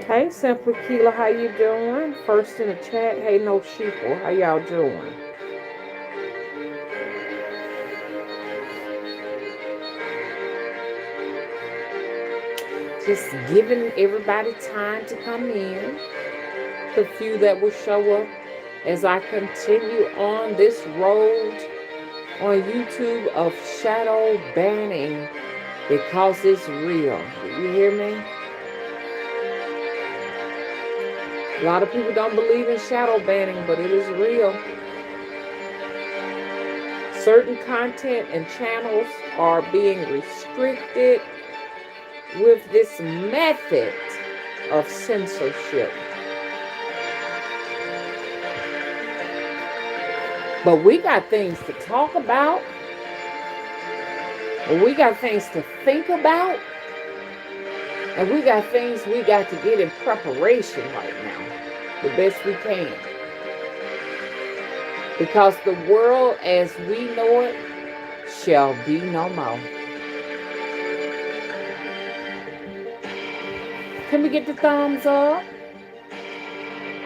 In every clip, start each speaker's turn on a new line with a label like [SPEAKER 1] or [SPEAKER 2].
[SPEAKER 1] Hey, Simply Keela, how you doing? First in the chat, hey, no sheeple, how y'all doing? Just giving everybody time to come in. The few that will show up as I continue on this road on YouTube of shadow banning because it's real. Do you hear me? A lot of people don't believe in shadow banning, but it is real. Certain content and channels are being restricted with this method of censorship. But we got things to talk about. We got things to think about. And we got things we got to get in preparation right now, the best we can. Because the world as we know it shall be no more. Can we get the thumbs up?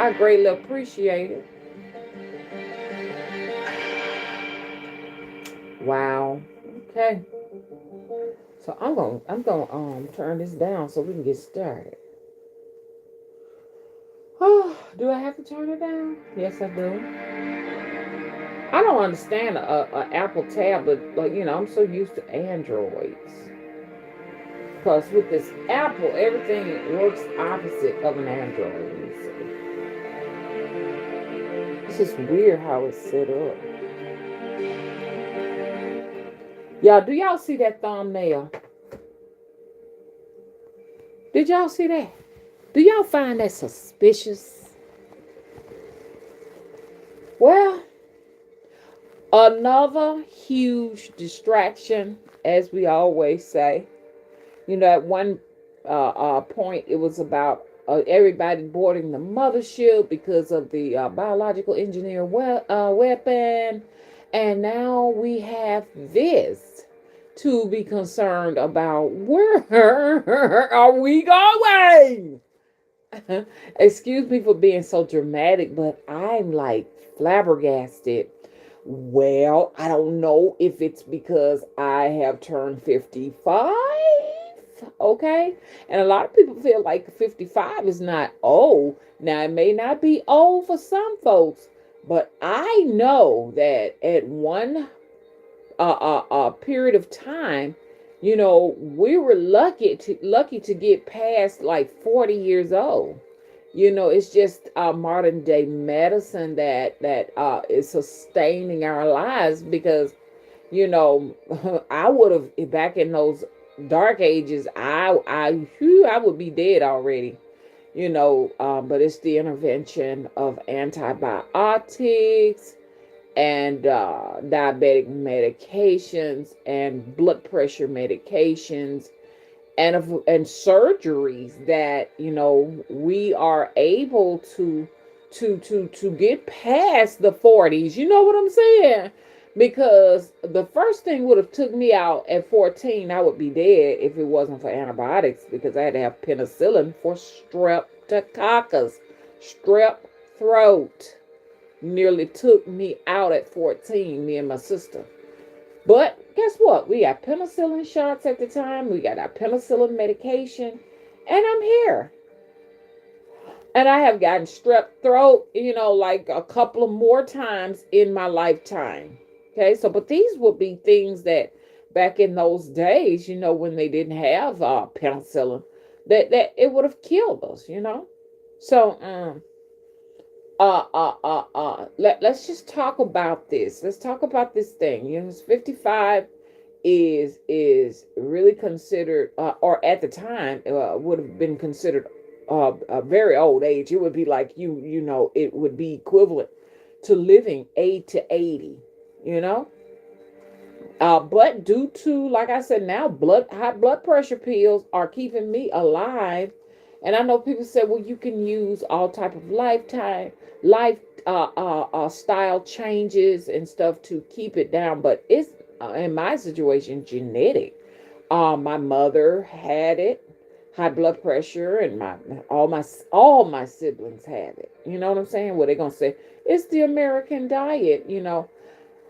[SPEAKER 1] I greatly appreciate it. Wow. Okay. So I'm gonna turn this down so we can get started. Oh, do I have to turn it down? Yes, I do. I don't understand a Apple tablet, like I'm so used to Androids. Because with this Apple, everything works opposite of an Android. It's just weird how it's set up. Y'all, do y'all see that thumbnail? Did y'all see that? Do y'all find that suspicious? Well, another huge distraction, as we always say. At one point, it was about everybody boarding the mothership because of the biological engineer weapon. And now we have this to be concerned about. Where are we going? Excuse me for being so dramatic, but I'm like flabbergasted. Well, I don't know if it's because I have turned 55. Okay. And a lot of people feel like 55 is not old. Now, it may not be old for some folks, but I know that at one period of time, we were lucky to get past like 40 years old. It's just modern day medicine that is sustaining our lives because I would have back in those dark ages. I would be dead already. But it's the intervention of antibiotics and diabetic medications and blood pressure medications and surgeries that we are able to get past the 40s. You know what I'm saying? Because the first thing would have took me out at 14. I would be dead if it wasn't for antibiotics because I had to have penicillin for streptococcus, strep throat. Nearly took me out at 14, me and my sister. But guess what? We got penicillin shots at the time. We got our penicillin medication. And I'm here. And I have gotten strep throat, like a couple of more times in my lifetime. Okay, so but these would be things that back in those days, when they didn't have penicillin, that it would have killed us. So let's just talk about this. Let's talk about this thing. 55 is really considered, or at the time, would have been considered a very old age. It would be like it would be equivalent to living 80 to 80. You know, but due to, like I said, now high blood pressure pills are keeping me alive. And I know people say, well, you can use all type of life style changes and stuff to keep it down, but it's in my situation genetic. My mother had it, high blood pressure, and all my siblings have it. You know what I'm saying? Well, they're gonna say it's the American diet.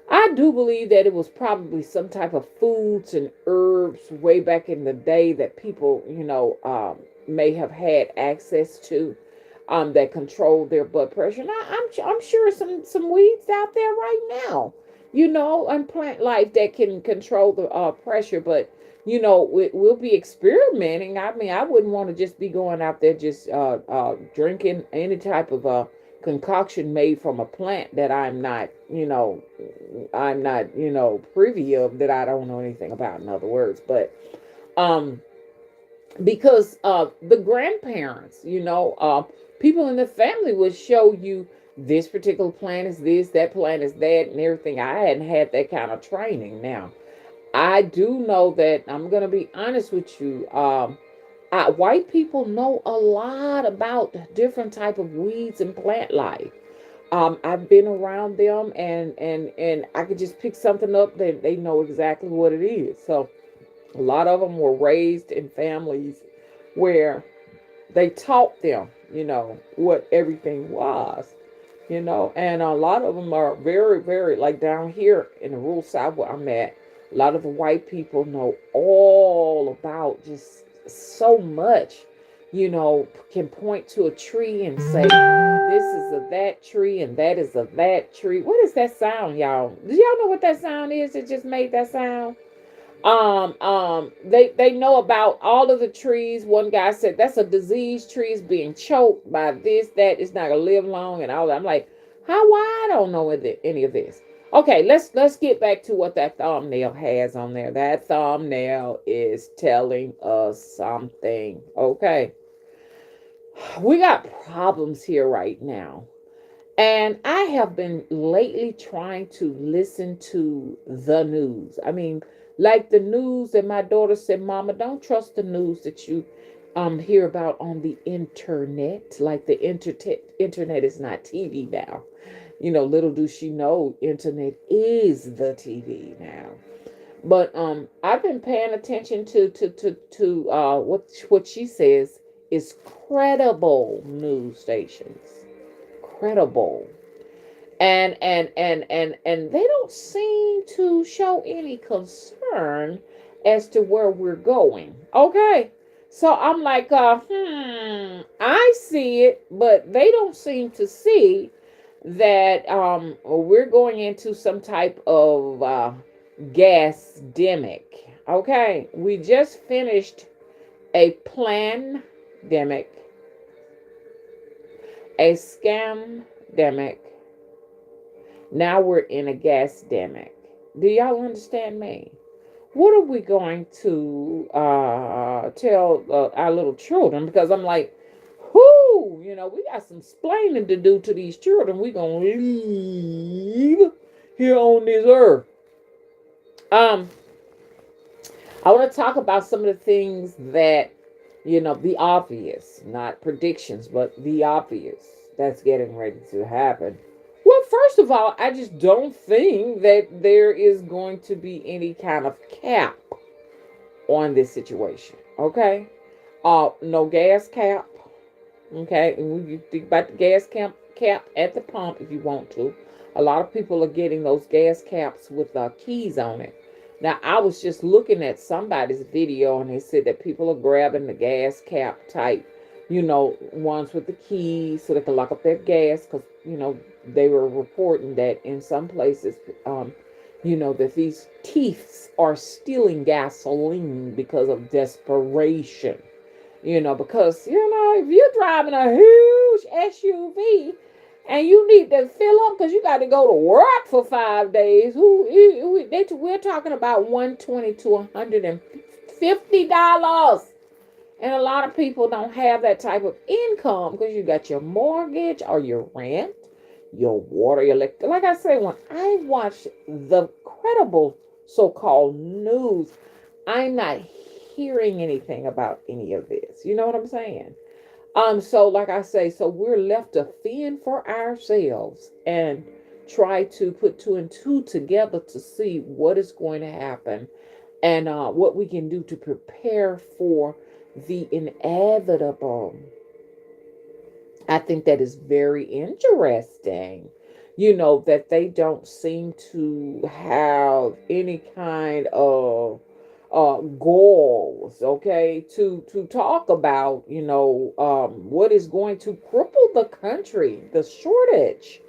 [SPEAKER 1] I do believe that it was probably some type of foods and herbs way back in the day that people, may have had access to, that controlled their blood pressure. And I'm sure some weeds out there right now, and plant life that can control the pressure. But we'll be experimenting. I mean, I wouldn't want to just be going out there just drinking any type of concoction made from a plant that I'm not privy of, that I don't know anything about, in other words. But um because the grandparents, people in the family would show you this particular plant is this, that plant is that, and everything. I hadn't had that kind of training. Now, I do know that, I'm gonna be honest with you. White people know a lot about different type of weeds and plant life. I've been around them, and I could just pick something up that they know exactly what it is. So a lot of them were raised in families where they taught them, what everything was, and a lot of them are very, very, like down here in the rural South where I'm at. A lot of the white people know all about just so much, can point to a tree and say, this is of that tree and that is of that tree. What is that sound, y'all? Do y'all know what that sound is? It just made that sound. They know about all of the trees. One guy said that's a disease tree, is being choked by this, that, it's not gonna live long, and all that. I'm like, how? Why? I don't know any of this. Okay, let's get back to what that thumbnail has on there. That thumbnail is telling us something. Okay, we got problems here right now. And I have been lately trying to listen to the news. I mean, like the news that my daughter said, Mama, don't trust the news that you hear about on the internet. Like the internet is not TV now. Little do she know, internet is the TV now. But I've been paying attention to what she says is credible news stations. Credible. And they don't seem to show any concern as to where we're going. Okay. So I'm like, I see it, but they don't seem to see that we're going into some type of gas demic. Okay. We just finished a pandemic, a scamdemic. Now we're in a gasdemic. Do y'all understand me? What are we going to tell our little children? Because I'm like, whoo, we got some explaining to do to these children. We're going to leave here on this earth. I want to talk about some of the things that, the obvious, not predictions, but the obvious that's getting ready to happen. Well, first of all, I just don't think that there is going to be any kind of cap on this situation. Okay? No gas cap. Okay? And you think about the gas cap at the pump if you want to. A lot of people are getting those gas caps with keys on it. Now, I was just looking at somebody's video, and they said that people are grabbing the gas cap type, ones with the keys so they can lock up their gas, because, they were reporting that in some places, that these thieves are stealing gasoline because of desperation. Because, if you're driving a huge SUV and you need to fill up because you got to go to work for 5 days, we're talking about $120 to $150. And a lot of people don't have that type of income because you got your mortgage or your rent, your water, your electric. Like I say, when I watch the credible so-called news, I'm not hearing anything about any of this. You know what I'm saying? So like I say, so we're left to fend for ourselves and try to put two and two together to see what is going to happen and what we can do to prepare for the inevitable. I think that is very interesting. That they don't seem to have any kind of goals, okay, to talk about, what is going to cripple the country, the shortage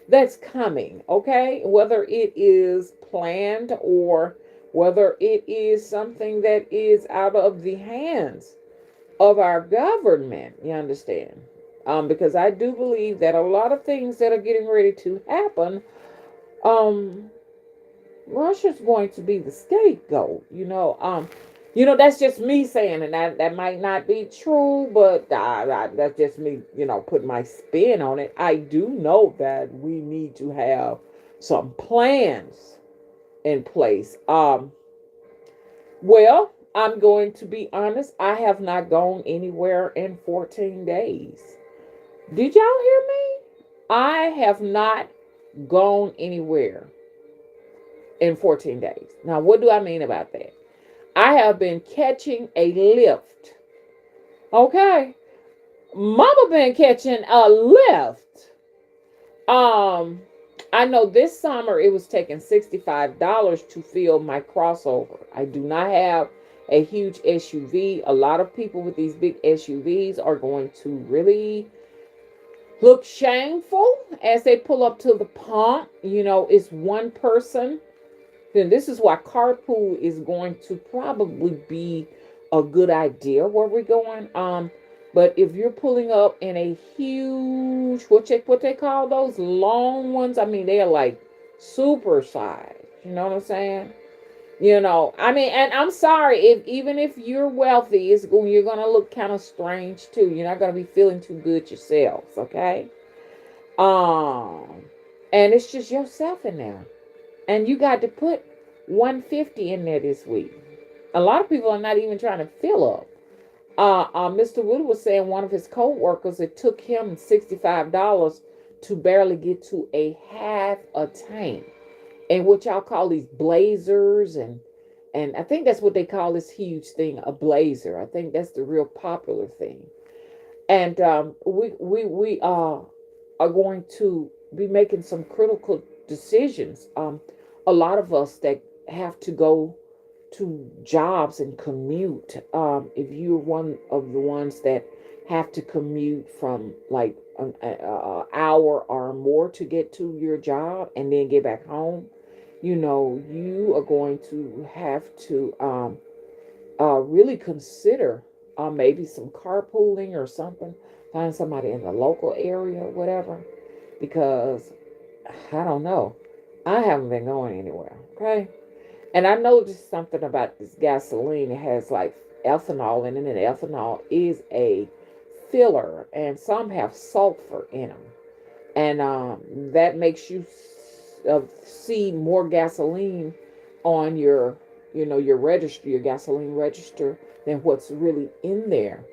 [SPEAKER 1] that's coming, okay, whether it is planned or whether it is something that is out of the hands of our government, you understand? Because I do believe that a lot of things that are getting ready to happen, um, Russia's going to be the scapegoat. That's just me saying, and that might not be true, but that's just me, putting my spin on it. I do know that we need to have some plans in place. Well, I'm going to be honest. I have not gone anywhere in 14 days. Did y'all hear me? I have not gone anywhere in 14 days. Now, what do I mean about that? I have been catching a lift. Okay. Mama been catching a lift. Um, I know this summer it was taking $65 to fill my crossover. I do not have a huge SUV. A lot of people with these big SUVs are going to really look shameful as they pull up to the pump. It's one person. Then this is why carpool is going to probably be a good idea where we're going. But if you're pulling up in a huge, what they call those long ones, I mean they are like super size. You know what I'm saying? I mean, and I'm sorry if even if you're wealthy, you're gonna look kind of strange too. You're not gonna be feeling too good yourselves, okay? Um, and it's just yourself in there, and you got to put 150 in there this week. A lot of people are not even trying to fill up. Mr. Wood was saying one of his co-workers, it took him $65 to barely get to a half a tank. And what y'all call these blazers, and I think that's what they call this huge thing, a blazer. I think that's the real popular thing. And we are going to be making some critical decisions. A lot of us that have to go to jobs and commute. If you're one of the ones that have to commute from like an hour or more to get to your job and then get back home, you are going to have to really consider maybe some carpooling or something. Find somebody in the local area, whatever, because I don't know. I haven't been going anywhere. Okay. And I noticed something about this gasoline. It has like ethanol in it, and ethanol is a filler, and some have sulfur in them, and that makes you see more gasoline on your register, your gasoline register, than what's really in there.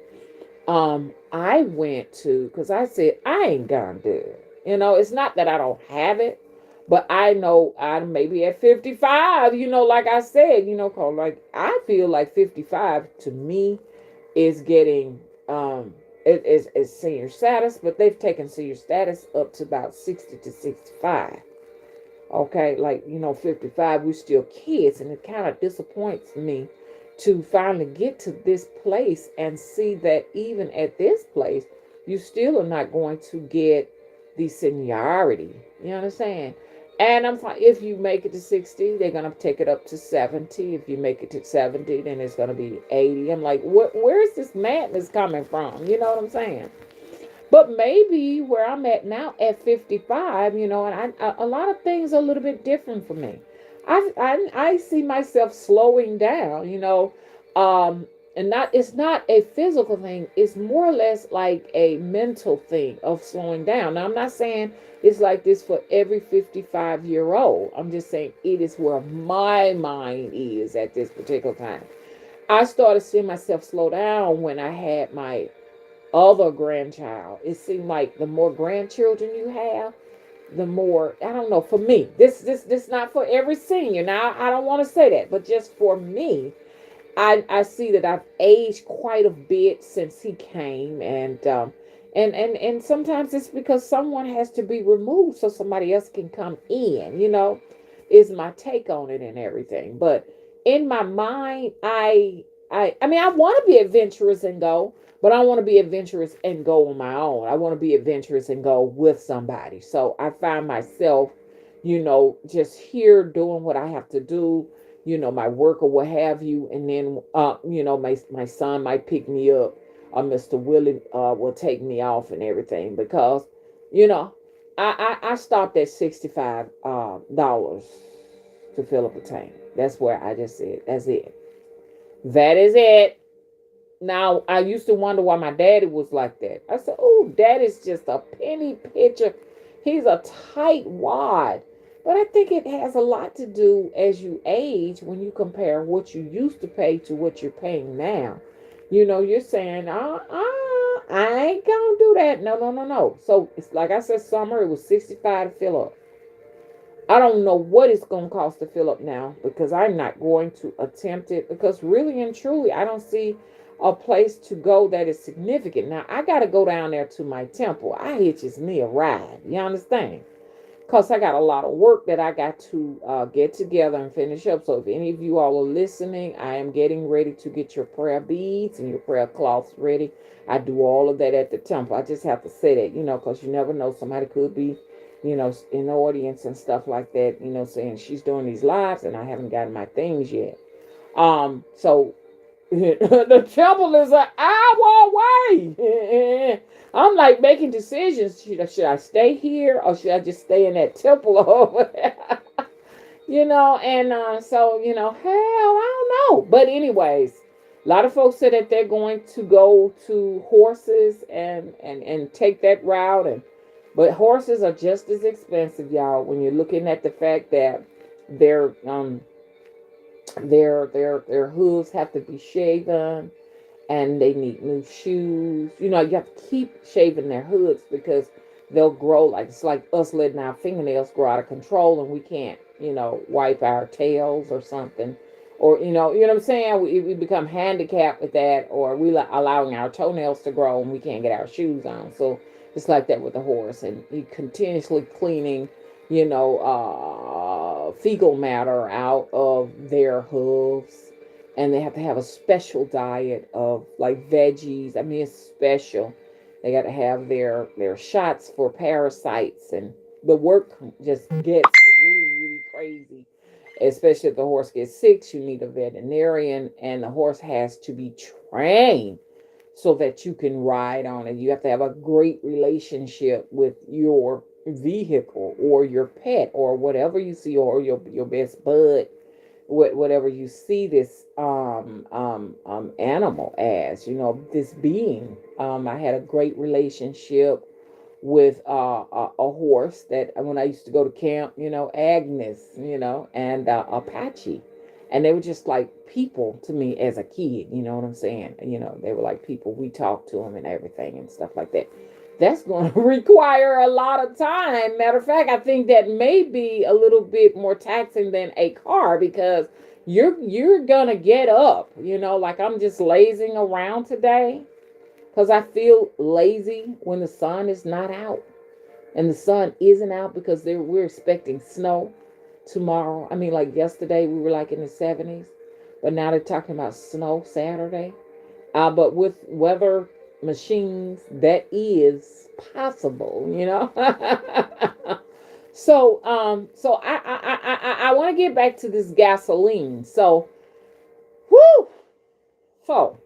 [SPEAKER 1] I went to because I said I ain't gonna do it. It's not that I don't have it, but I know I'm maybe at 55. Like I said, cause like I feel like 55 to me is getting it is senior status, but they've taken senior status up to about 60 to 65. Okay, like 55, we're still kids, and it kind of disappoints me to finally get to this place and see that even at this place, you still are not going to get the seniority. You understand? And I'm fine. If you make it to 60, they're gonna take it up to 70. If you make it to 70, then it's gonna be 80. I'm like, where is this madness coming from? You know what I'm saying? But maybe where I'm at now at 55, and a lot of things are a little bit different for me. I see myself slowing down, and it's not a physical thing. It's more or less like a mental thing of slowing down. Now, I'm not saying it's like this for every 55-year-old. I'm just saying it is where my mind is at this particular time. I started seeing myself slow down when I had my other grandchild. It seemed like the more grandchildren you have, the more, I don't know, for me, this not for every senior. Now, I don't want to say that, but just for me, I see that I've aged quite a bit since he came, and sometimes it's because someone has to be removed so somebody else can come in, is my take on it and everything. But in my mind, I mean, I want to be adventurous and go, but I don't want to be adventurous and go on my own. I want to be adventurous and go with somebody. So I find myself, just here doing what I have to do, my work or what have you. And then, my son might pick me up, or Mr. Willie will take me off and everything because, you know, I stopped at $65 to fill up a tank. That's where I just said, that's it. That is it. Now, I used to wonder why my daddy was like that. I said, oh, daddy's just a penny pitcher. He's a tight wad. But I think it has a lot to do as you age when you compare what you used to pay to what you're paying now. You're saying, I ain't gonna do that. No, no, no, no. So it's like I said, summer, it was 65 to fill up. I don't know what it's going to cost to fill up now because I'm not going to attempt it because really and truly, I don't see a place to go that is significant. Now, I got to go down there to my temple. I hitches me a ride. You understand? Because I got a lot of work that I got to get together and finish up. So if any of you all are listening, I am getting ready to get your prayer beads and your prayer cloths ready. I do all of that at the temple. I just have to say that, because you never know. Somebody could be, in the audience and stuff like that, saying she's doing these lives and I haven't gotten my things yet. So the temple is an hour away. I'm like making decisions. Should I stay here or should I just stay in that temple over there? Hell, I don't know. But anyways, a lot of folks said that they're going to go to horses and take that route, but horses are just as expensive, y'all, when you're looking at the fact that their their hooves have to be shaven and they need new shoes. You have to keep shaving their hooves because they'll grow it's like us letting our fingernails grow out of control and we can't, wipe our tails or something. Or, what I'm saying? We become handicapped with that, or we allowing our toenails to grow and we can't get our shoes on. So it's like that with the horse, and you continuously cleaning, fecal matter out of their hooves, and they have to have a special diet of like veggies. I mean, it's special. They got to have their shots for parasites, and the work just gets really, really crazy. Especially if the horse gets sick, you need a veterinarian, and the horse has to be trained so that you can ride on it. You have to have a great relationship with your vehicle or your pet or whatever you see, or your best bud, whatever you see this animal as, this being. I had a great relationship with a horse that when I used to go to camp, Agnes, and Apache. And they were just like people to me as a kid, you know what I'm saying? They were like people. We talked to them and everything and stuff like that. That's going to require a lot of time. Matter of fact, I think that may be a little bit more taxing than a car because you're gonna get up, like I'm just lazing around today because I feel lazy when the sun is not out. And the sun isn't out because we're expecting snow tomorrow. I mean, like yesterday, we were like in the 70s. But now they're talking about snow Saturday. But with weather machines, that is possible. So I want to get back to this gasoline. So, whoo! So,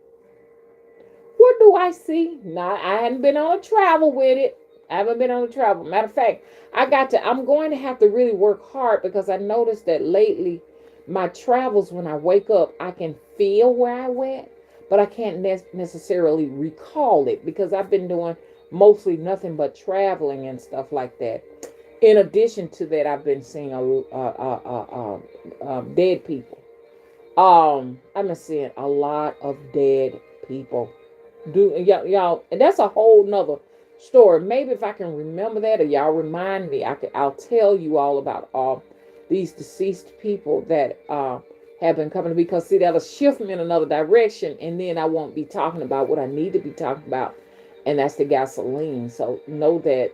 [SPEAKER 1] what do I see? Now, I hadn't been on a travel with it. I haven't been on a travel. Matter of fact, I'm going to have to really work hard because I noticed that lately, my travels, when I wake up, I can feel where I went, but I can't necessarily recall it because I've been doing mostly nothing but traveling and stuff like that. In addition to that, I've been seeing dead people. I've been seeing a lot of dead people. Y'all, and that's a whole nother story. Maybe if I can remember that, or y'all remind me, I'll tell you all about all these deceased people that have been coming, because see, that'll shift me in another direction, and then I won't be talking about what I need to be talking about, and that's the gasoline. So know that,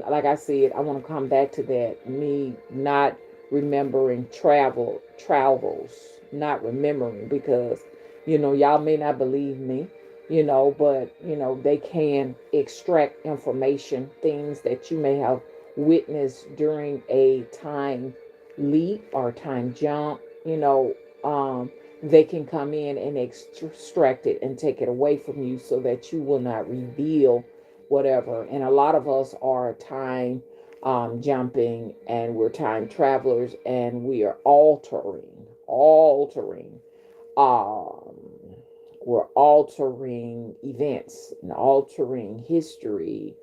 [SPEAKER 1] like I said, I want to come back to that. Me not remembering travels, not remembering, because y'all may not believe me, but they can extract information, things that you may have witnessed during a time leap or time jump. They can come in and extract it and take it away from you, so that you will not reveal whatever. And a lot of us are time jumping, and we're time travelers, and we are altering. Um, we're altering events and altering history,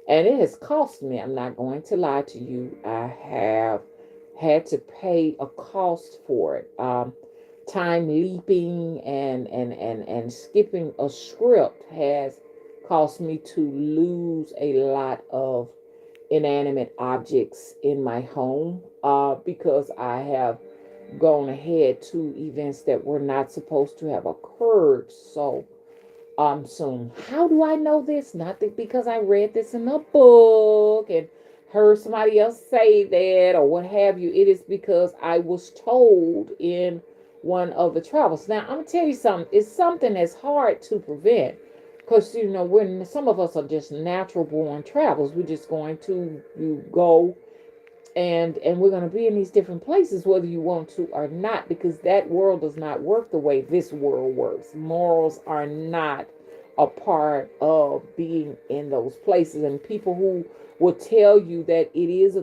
[SPEAKER 1] and it has cost me. I'm not going to lie to you. I have had to pay a cost for it. Time leaping and skipping a script has caused me to lose a lot of inanimate objects in my home, because I have gone ahead to events that were not supposed to have occurred so soon. How do I know this? Not that because I read this in a book and heard somebody else say that or what have you. It is because I was told in one of the travels. Now, I'm going to tell you something. It's something that's hard to prevent, because, when some of us are just natural born travels. We're just going to go, and we're going to be in these different places whether you want to or not, because that world does not work the way this world works. Morals are not a part of being in those places, and people who will tell you that it is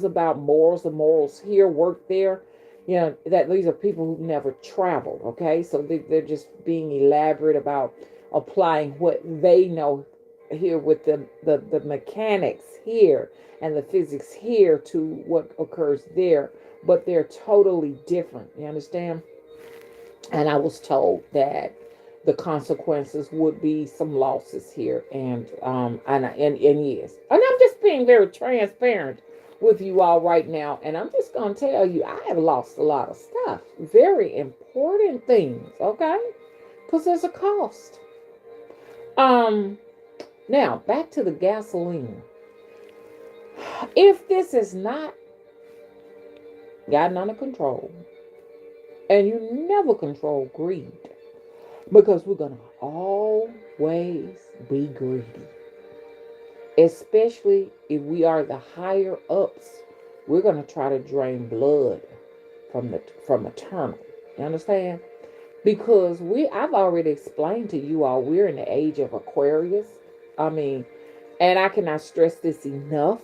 [SPEAKER 1] about morals, the morals here work there, that these are people who've never traveled. Okay, so they're just being elaborate about applying what they know here with the mechanics here and the physics here to what occurs there, but they're totally different. You understand? And I was told that the consequences would be some losses here, and yes, and I'm just being very transparent with you all right now, and I'm just gonna tell you I have lost a lot of stuff, very important things, okay? Because there's a cost. Um, Now back to the gasoline. If this is not gotten under control, and you never control greed, because we're going to always be greedy, especially if we are the higher ups. We're going to try to drain blood from eternal. You understand? Because I've already explained to you all, we're in the age of Aquarius. I mean, and I cannot stress this enough,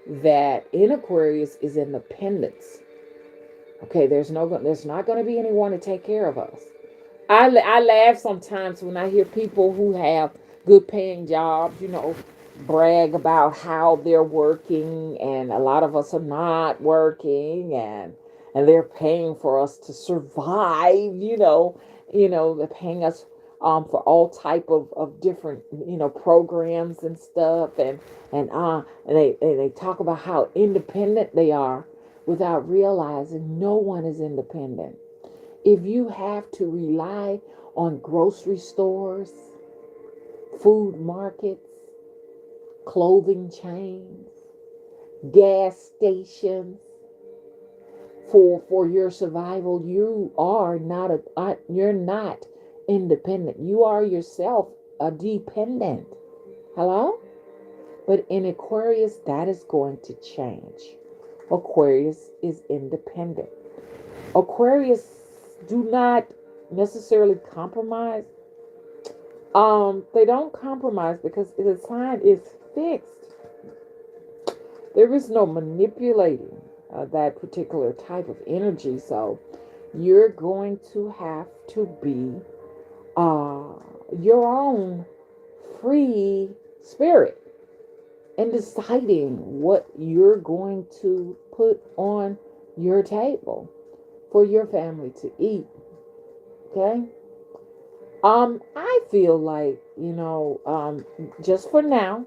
[SPEAKER 1] that in Aquarius is independence. Okay, there's not going to be anyone to take care of us. I laugh sometimes when I hear people who have good paying jobs, brag about how they're working, and a lot of us are not working, and they're paying for us to survive. They're paying us for all type of different programs and stuff, and they talk about how independent they are, without realizing no one is independent. If you have to rely on grocery stores, food markets, clothing chains, gas stations for your survival, you're not independent. You are yourself a dependent. Hello? But in Aquarius, that is going to change. Aquarius is independent. Aquarius do not necessarily compromise. They don't compromise because the sign is fixed. There is no manipulating that particular type of energy. So you're going to have to be your own free spirit and deciding what you're going to put on your table for your family to eat. Okay? I feel like, just for now,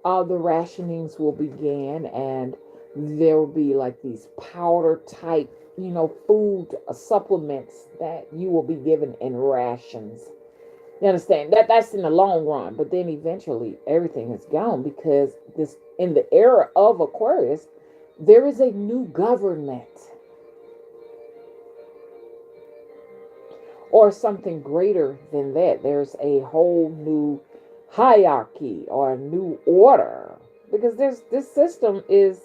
[SPEAKER 1] the rationings will begin, and there will be like these powder type food supplements that you will be given in rations. You understand that that's in the long run, but then eventually everything is gone because this in the era of Aquarius, there is a new government or something greater than that. There's a whole new hierarchy or a new order because this system is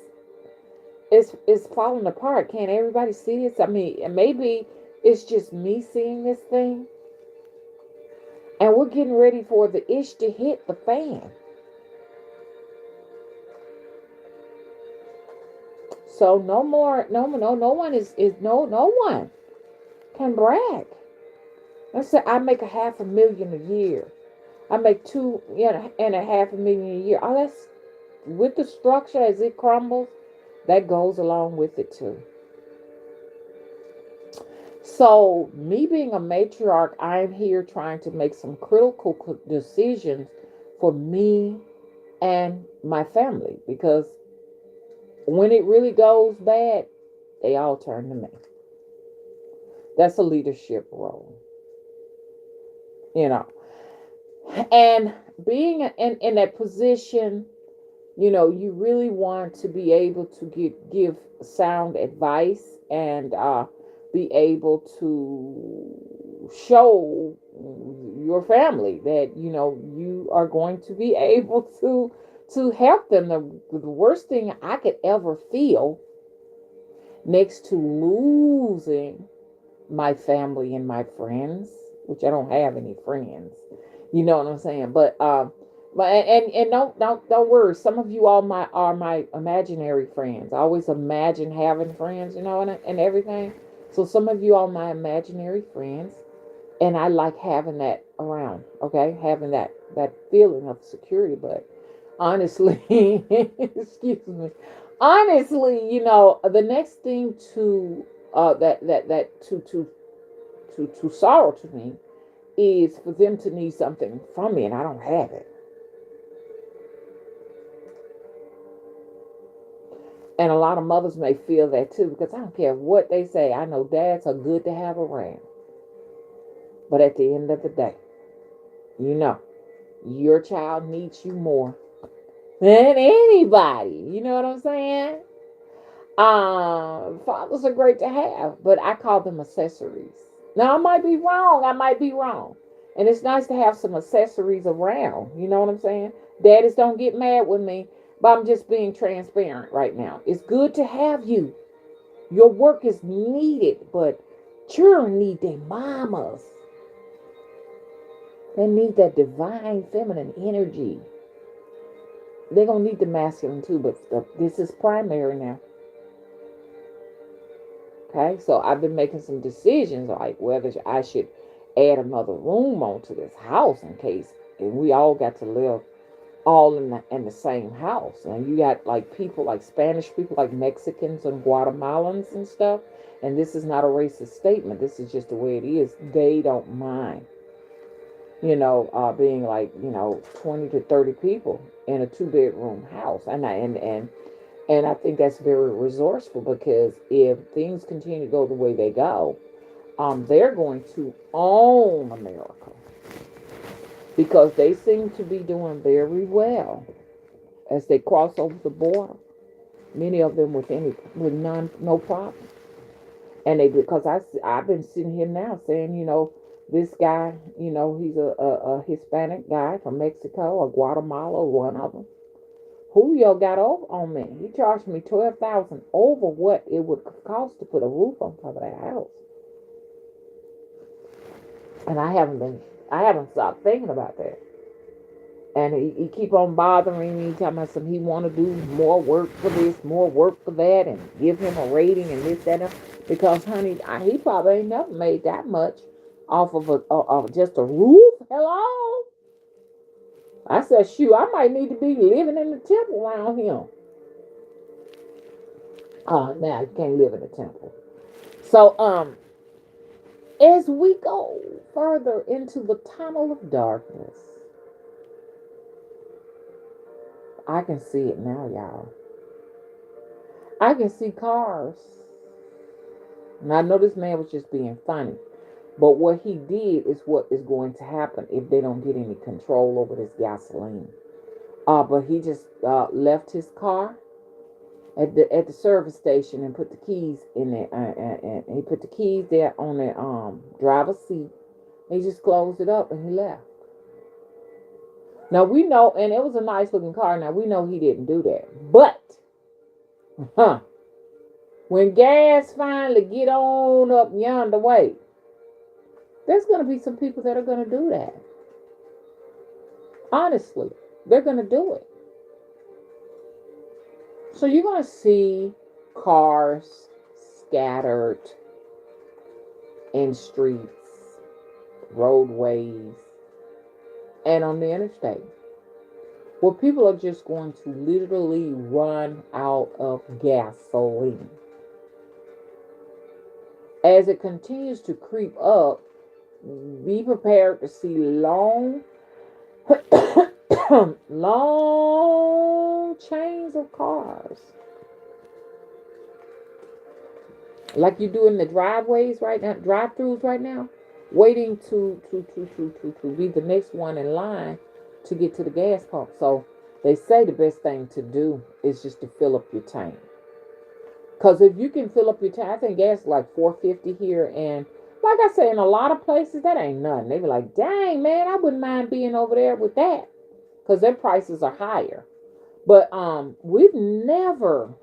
[SPEAKER 1] falling apart. Can't everybody see this? I mean, maybe it's just me seeing this thing, and we're getting ready for the ish to hit the fan. So no more, no one is no one can brag. Let's say I make a half a million a year. I make two, and a half a million a year. Oh, that's with the structure as it crumbles. That goes along with it too. So me being a matriarch, I'm here trying to make some critical decisions for me and my family because when it really goes bad, they all turn to me. That's a leadership role, you know. And being in that position, you really want to be able to give sound advice and be able to show your family that you are going to be able to help them. The worst thing I could ever feel next to losing my family and my friends, which I don't have any friends. You know what I'm saying? But and don't worry. Some of you all are my imaginary friends. I always imagine having friends, and everything. So some of you are my imaginary friends, and I like having that around. Okay, having that feeling of security. But honestly, excuse me. Honestly, the next thing to that to sorrow to me is for them to need something from me and I don't have it. And a lot of mothers may feel that too because I don't care what they say. I know dads are good to have around. But at the end of the day, you know, your child needs you more than anybody. You know what I'm saying? Fathers are great to have, but I call them accessories. Now I might be wrong. I might be wrong. And it's nice to have some accessories around. You know what I'm saying? Daddies don't get mad with me, but I'm just being transparent right now. It's good to have you. Your work is needed, but children need their mamas. They need that divine feminine energy. They're gonna need the masculine too, but this is primary now. Okay, so I've been making some decisions like whether I should add another room onto this house in case, and we all got to live all in the same house. And you got like people like Spanish people, like Mexicans and Guatemalans and stuff. And this is not a racist statement. This is just the way it is. They don't mind, being like 20 to 30 people in a two-bedroom house, and I think that's very resourceful because if things continue to go the way they go, they're going to own America because they seem to be doing very well as they cross over the border. Many of them with no problem, and they because I've been sitting here now saying this guy he's a Hispanic guy from Mexico or Guatemala, one of them. Julio got over on me. He charged me 12,000 over what it would cost to put a roof on top of that house. And I haven't stopped thinking about that. And he keep on bothering me, talking about some he want to do more work for this, more work for that, and give him a rating and this, that, and because honey, he probably ain't never made that much off of just a roof. Hello. I said, shoot, I might need to be living in the temple around him. Oh, now you can't live in the temple. So, as we go further into the tunnel of darkness, I can see it now, y'all. I can see cars And I know this man was just being funny. But what he did is what is going to happen if they don't get any control over this gasoline. But he just left his car at the service station and put the keys in there. And he put the keys there on the driver's seat. He just closed it up and he left. Now we know, and it was a nice looking car. Now we know he didn't do that. But, huh? When gas finally get on up yonder way, there's going to be some people that are going to do that. Honestly, they're going to do it. So you're going to see cars scattered in streets, roadways, and on the interstate, where people are just going to literally run out of gasoline. As it continues to creep up, be prepared to see long long chains of cars, like you do in the driveways right now, drive-throughs right now, waiting to be the next one in line to get to the gas pump. So they say the best thing to do is just to fill up your tank. Because if you can fill up your tank, I think gas is like $4.50 here, and like I say, in a lot of places that ain't nothing. They be like, dang man, I wouldn't mind being over there with that, because their prices are higher. But we've never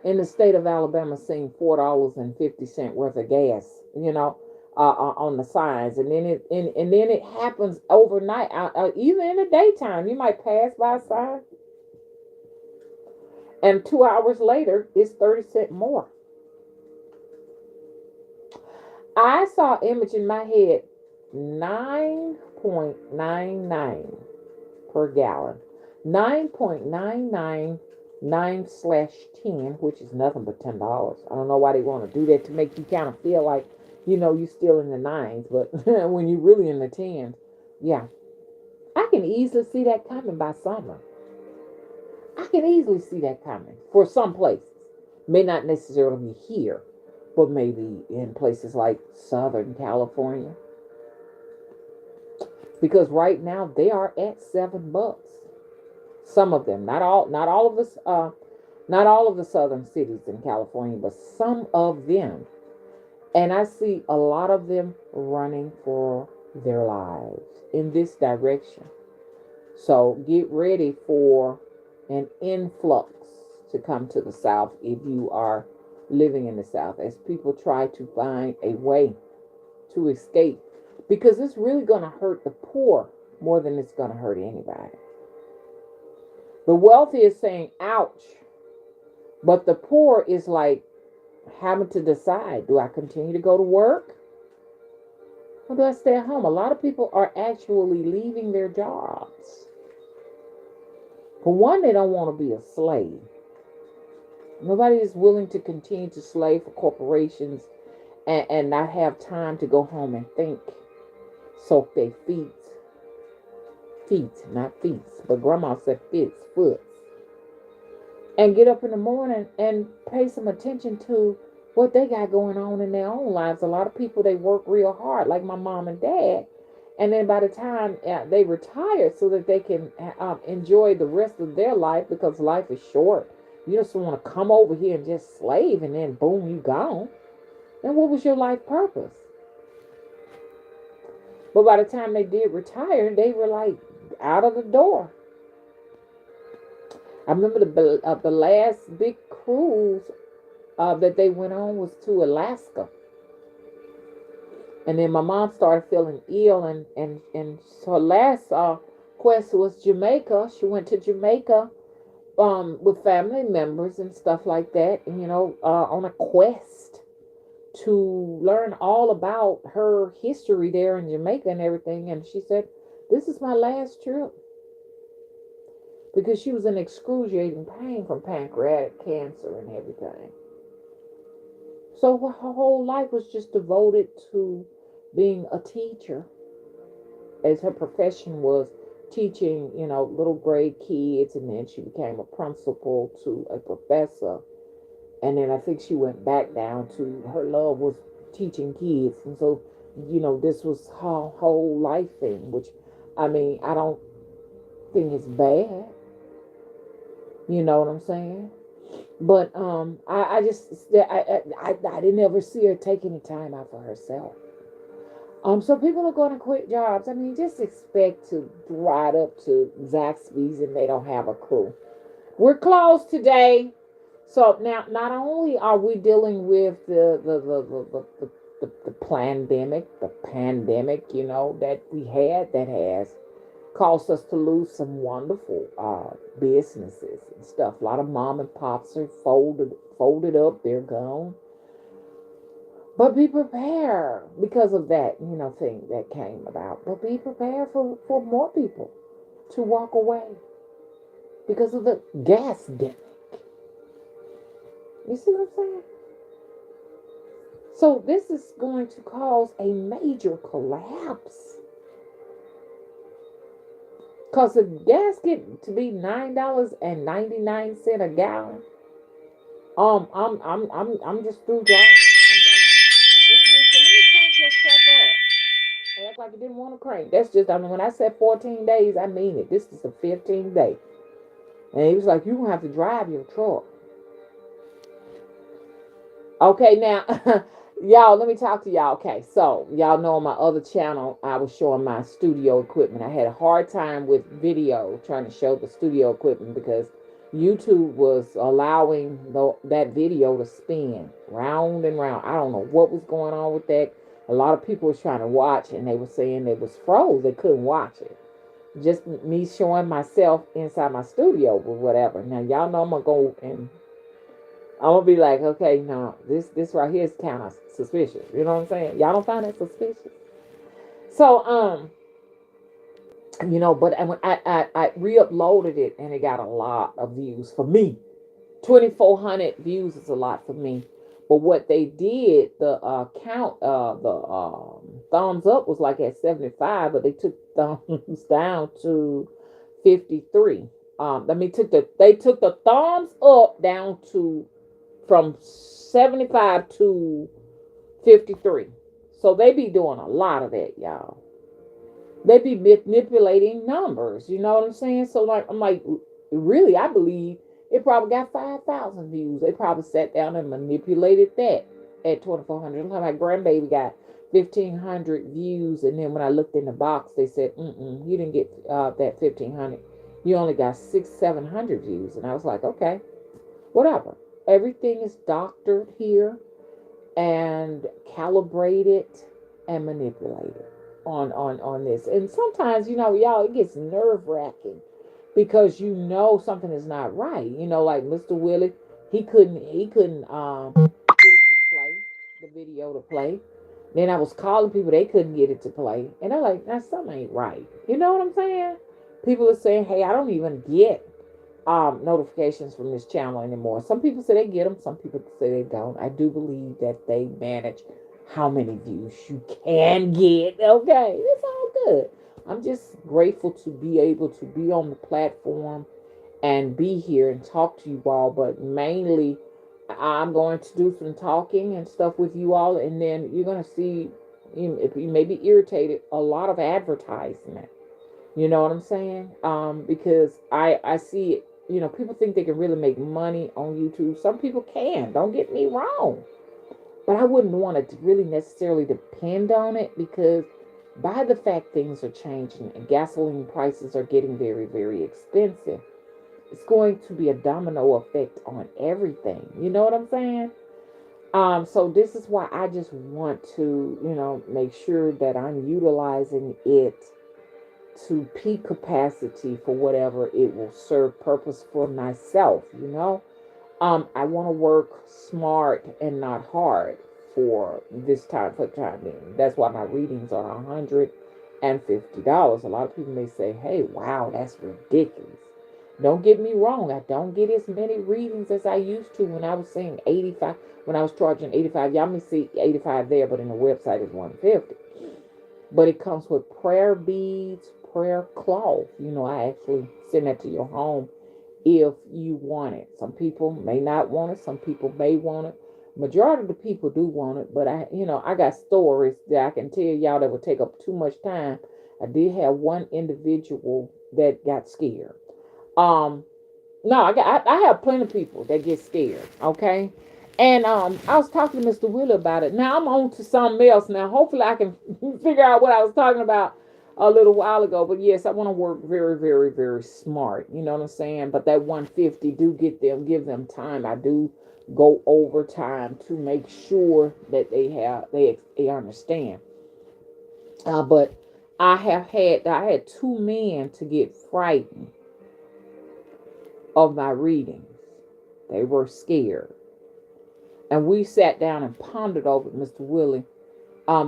[SPEAKER 1] in the state of Alabama seen $4.50 worth of gas, on the signs, and then it happens overnight. Even in the daytime, you might pass by a sign, and 2 hours later, it's 30 cents more. I saw an image in my head, 9.99 per gallon. 9.999/10, which is nothing but $10. I don't know why they want to do that, to make you kind of feel like, you're still in the nines, but when you're really in the tens, yeah. I can easily see that coming by summer. I can easily see that coming for some places. May not necessarily be here, but maybe in places like Southern California. Because right now they are at $7. Some of them, not all of us, not all of the southern cities in California, but some of them. And I see a lot of them running for their lives in this direction. So get ready for an influx to come to the South if you are living in the South, as people try to find a way to escape. Because it's really going to hurt the poor more than it's going to hurt anybody. The wealthy is saying, ouch. But the poor is like having to decide, do I continue to go to work? Or do I stay at home? A lot of people are actually leaving their jobs. For one, they don't want to be a slave. Nobody is willing to continue to slave for corporations and not have time to go home and think. Soak their feet, not feet, but grandma said foots. And get up in the morning and pay some attention to what they got going on in their own lives. A lot of people, they work real hard, like my mom and dad. And then by the time they retire, so that they can enjoy the rest of their life, because life is short. You just want to come over here and just slave, and then boom, you gone. And what was your life purpose? But by the time they did retire, they were like out of the door. I remember the last big cruise that they went on was to Alaska. And then my mom started feeling ill, and so her last quest was Jamaica. She went to Jamaica with family members and stuff like that, and, on a quest to learn all about her history there in Jamaica and everything. And she said, this is my last trip. Because she was in excruciating pain from pancreatic cancer and everything. So her whole life was just devoted to being a teacher, as her profession was teaching, little grade kids, and then she became a principal to a professor. And then I think she went back down to her love was teaching kids. And so, this was her whole life thing, which, I mean, I don't think it's bad. You know what I'm saying? But I just I didn't ever see her take any time out for herself. So people are going to quit jobs. I mean, just expect to ride up to Zaxby's and they don't have a crew. We're closed today. So now, not only are we dealing with the pandemic, that we had, that has caused us to lose some wonderful businesses and stuff. A lot of mom and pops are folded up, they're gone. But be prepared because of that, thing that came about. But be prepared for more people to walk away because of the gas demic. You see what I'm saying? So this is going to cause a major collapse. Cause the gas get to be $9.99 a gallon. I'm just through driving. I'm done. Let me crank your truck up. I act like you didn't want to crank. That's just, I mean, when I said 14 days, I mean it. This is the 15th day. And he was like, you're going to have to drive your truck. Okay, now, y'all, let me talk to y'all. Okay, so y'all know on my other channel, I was showing my studio equipment. I had a hard time with video trying to show the studio equipment because YouTube was allowing that video to spin round and round. I don't know what was going on with that. A lot of people was trying to watch and they were saying it was froze. They couldn't watch it. Just me showing myself inside my studio or whatever. Now, y'all know I'm going to go and I'm gonna be like, okay, no, this right here is kind of suspicious. You know what I'm saying? Y'all don't find that suspicious? So, but when I re-uploaded it and it got a lot of views for me. 2,400 views is a lot for me. But what they did, the count, the thumbs up was like at 75, but they took thumbs down to 53. They took the thumbs up down to from 75 to 53. So they be doing a lot of that, y'all. They be manipulating numbers, you know what I'm saying? So I'm like, really, I believe it probably got 5,000 views. They probably sat down and manipulated that at 2,400. My grandbaby got 1,500 views, and then when I looked in the box, they said, you didn't get that 1,500. You only got 700 views. And I was like, okay, whatever. Everything is doctored here and calibrated and manipulated on this. And sometimes, y'all, it gets nerve-wracking because something is not right. Like Mr. Willie, he couldn't get it to play, the video to play. Then I was calling people, they couldn't get it to play. And they're like, now something ain't right. You know what I'm saying? People are saying, hey, I don't even get notifications from this channel anymore. Some people say they get them, some people say they don't. I do believe that they manage how many views you can get. Okay, it's all good. I'm just grateful to be able to be on the platform and be here and talk to you all, but mainly I'm going to do some talking and stuff with you all, and then you're going to see, if you may be irritated, a lot of advertisement. You know what I'm saying? Because I see it. People think they can really make money on YouTube. Some people can. Don't get me wrong. But I wouldn't want to really necessarily depend on it because by the fact things are changing and gasoline prices are getting very, very expensive, it's going to be a domino effect on everything. You know what I'm saying? So this is why I just want to, make sure that I'm utilizing it to peak capacity for whatever it will serve purpose for myself. I want to work smart and not hard for the time being. That's why my readings are $150. A lot of people may say, hey, wow, that's ridiculous. Don't get me wrong, I don't get as many readings as I used to when I was saying 85, when I was charging 85. Y'all may see 85 there, but in the website is 150. But it comes with prayer beads, prayer cloth. I actually send that to your home if you want it. Some people may not want it. Some people may want it. Majority of the people do want it, but I got stories that I can tell y'all that would take up too much time. I did have one individual that got scared. Um, no, I have plenty of people that get scared. Okay, and I was talking to Mr. Wheeler about it. Now I'm on to something else. Now hopefully I can figure out what I was talking about a little while ago. But yes, I want to work very, very, very smart. You know what I'm saying? But that 150 do give them time. I do go overtime to make sure that they understand. But I had two men to get frightened of my readings. They were scared. And we sat down and pondered over it, Mr. Willie,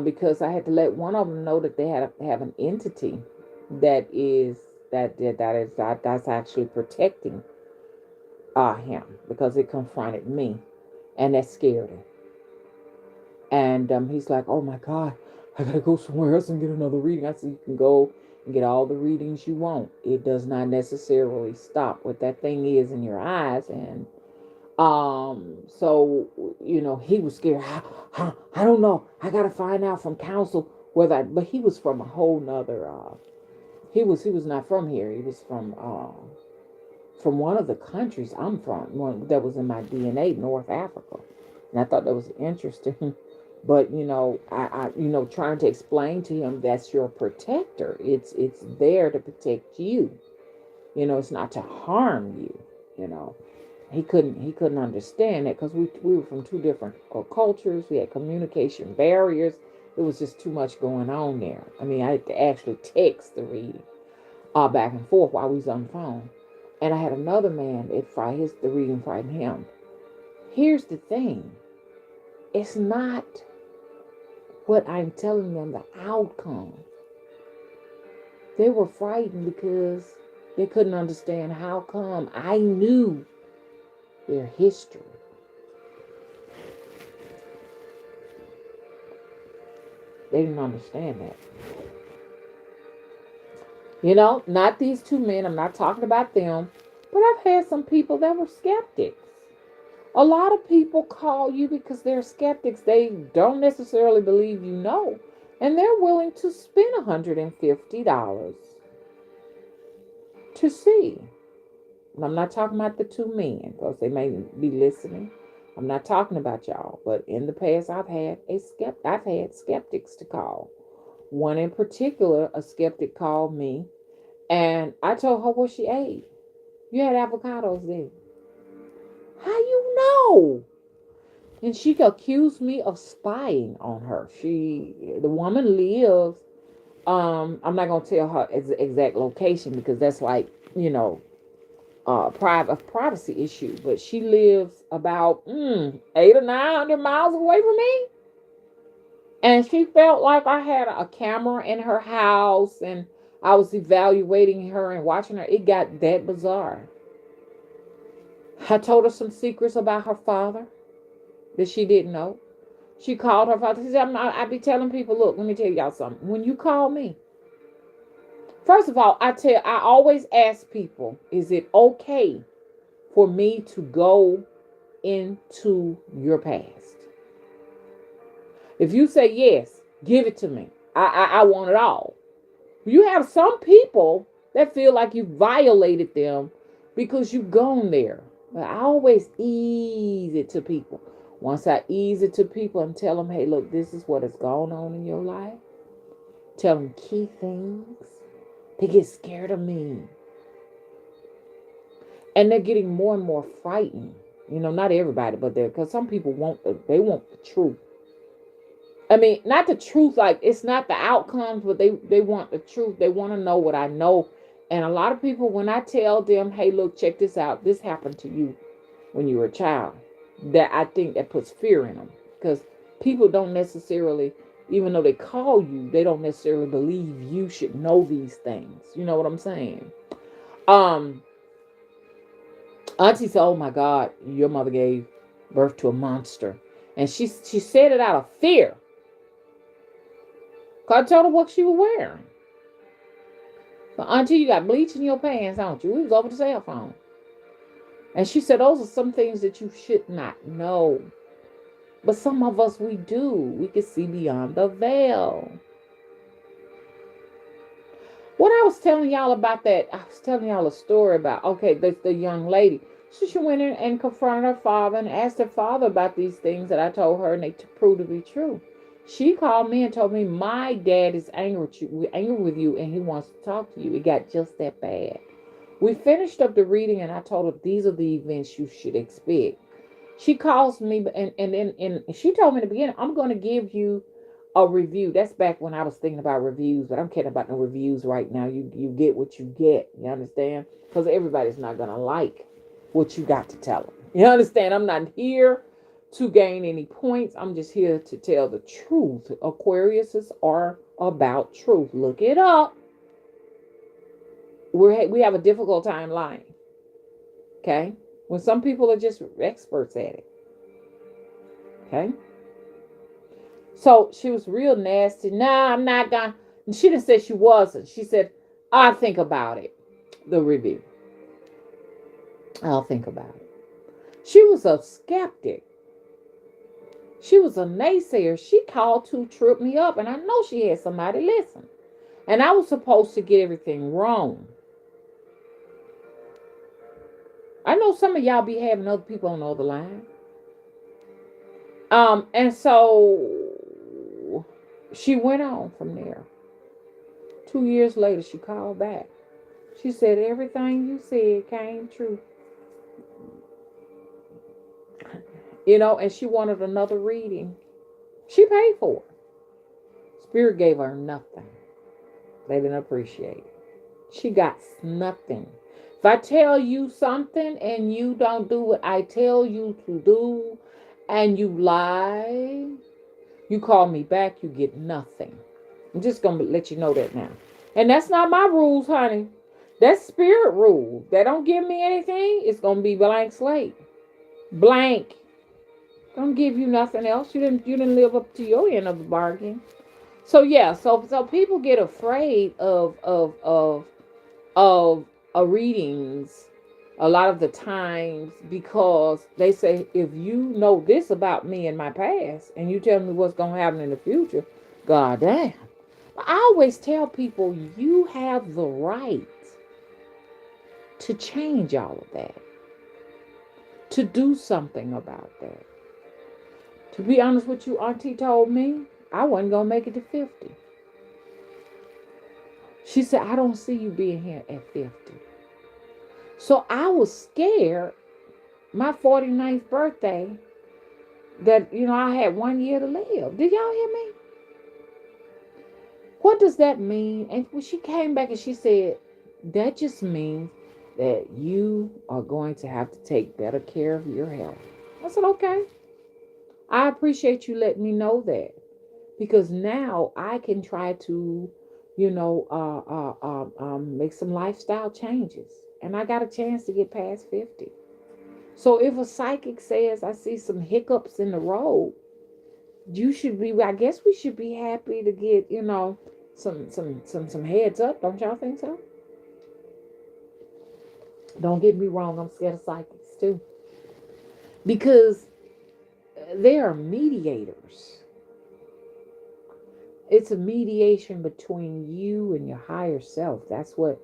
[SPEAKER 1] because I had to let one of them know that they had to have an entity that is that's actually protecting him, because it confronted me, and that scared him. And he's like, "Oh my God, I gotta go somewhere else and get another reading." I said, "You can go and get all the readings you want. It does not necessarily stop what that thing is in your eyes." And so he was scared. I don't know. I gotta find out from counsel whether but he was from a whole nother he was not from here. He was from one of the countries I'm from, one that was in my DNA, North Africa. And I thought that was interesting. But I trying to explain to him that's your protector. It's there to protect you. It's not to harm you. You know, he couldn't understand it because we were from two different cultures. We had communication barriers. It was just too much going on there. I mean, I had to actually text the reading back and forth while we was on the phone. And I had another man, the reading frightened him. Here's the thing. It's not what I'm telling them, the outcome. They were frightened because they couldn't understand how come I knew their history. They didn't understand that. Not these two men. I'm not talking about them. But I've had some people that were skeptics. A lot of people call you because they're skeptics. They don't necessarily believe you know. And they're willing to spend $150 to see. And I'm not talking about the two men because they may be listening. I'm not talking about y'all. But in the past, I've had skeptics to call. One in particular, a skeptic called me, and I told her what she ate. You had avocados there. How you know? And she accused me of spying on her. The woman lives. I'm not gonna tell her exact location because that's like privacy issue. But she lives about 800 or 900 miles away from me. And she felt like I had a camera in her house and I was evaluating her and watching her. It got that bizarre. I told her some secrets about her father that she didn't know. She called her father. She said, I be telling people, look, let me tell y'all something. When you call me, first of all, I always ask people, is it okay for me to go into your past? If you say yes, give it to me. I want it all. You have some people that feel like you violated them because you've gone there. But I always ease it to people. Once I ease it to people and tell them, hey, look, this is what has gone on in your life. Tell them key things. They get scared of me. And they're getting more and more frightened. Not everybody, but because some people want the truth. I mean, not the truth, like it's not the outcomes, but they want the truth. They want to know what I know. And a lot of people, when I tell them, hey, look, check this out. This happened to you when you were a child. That I think that puts fear in them. Because people don't necessarily, even though they call you, they don't necessarily believe you should know these things. You know what I'm saying? Auntie said, oh my God, your mother gave birth to a monster. And she said it out of fear. Cause I told her what she was wearing. So, Auntie, you got bleach in your pants, don't you? We was over the cell phone. And she said, those are some things that you should not know. But some of us, we do. We can see beyond the veil. What I was telling y'all about that, I was telling y'all a story about, okay, the young lady. So she went in and confronted her father and asked her father about these things that I told her, and they proved to be true. She called me and told me, my dad is angry with you, and he wants to talk to you. It got just that bad. We finished up the reading, and I told her, these are the events you should expect. She calls me, and she told me in the beginning, I'm going to give you a review. That's back when I was thinking about reviews, but I'm kidding about no reviews right now. You get what you get. You understand? Because everybody's not going to like what you got to tell them. You understand? I'm not here to gain any points. I'm just here to tell the truth. Aquariuses are about truth. Look it up. We have a difficult time lying. Okay? When some people are just experts at it. Okay? So she was real nasty. Nah, I'm not gonna. And she didn't say she wasn't. She said, I'll think about it. The review. I'll think about it. She was a skeptic. She was a naysayer. She called to trip me up. And I know she had somebody listen. And I was supposed to get everything wrong. I know some of y'all be having other people on the other line. And so she went on from there. 2 years later, she called back. She said, everything you said came true. And she wanted another reading. She paid for it. Spirit gave her nothing. They didn't appreciate it. She got nothing. If I tell you something and you don't do what I tell you to do, and you lie, you call me back, you get nothing. I'm just going to let you know that now. And that's not my rules, honey. That's spirit rule. They don't give me anything, it's going to be blank slate. Blank. Don't give you nothing else. You didn't live up to your end of the bargain. So yeah, so people get afraid of readings a lot of the times because they say, if you know this about me in my past and you tell me what's going to happen in the future, god damn. I always tell people, you have the right to change all of that, to do something about that. To be honest with you, Auntie told me I wasn't going to make it to 50. She said, I don't see you being here at 50. So I was scared, my 49th birthday, that, I had 1 year to live. Did y'all hear me? What does that mean? And when she came back and she said, that just means that you are going to have to take better care of your health. I said, okay. I appreciate you letting me know that. Because now I can try to, make some lifestyle changes. And I got a chance to get past 50. So if a psychic says I see some hiccups in the road, I guess we should be happy to get, some heads up. Don't y'all think so? Don't get me wrong, I'm scared of psychics too. Because they are mediators. It's a mediation between you and your higher self. That's what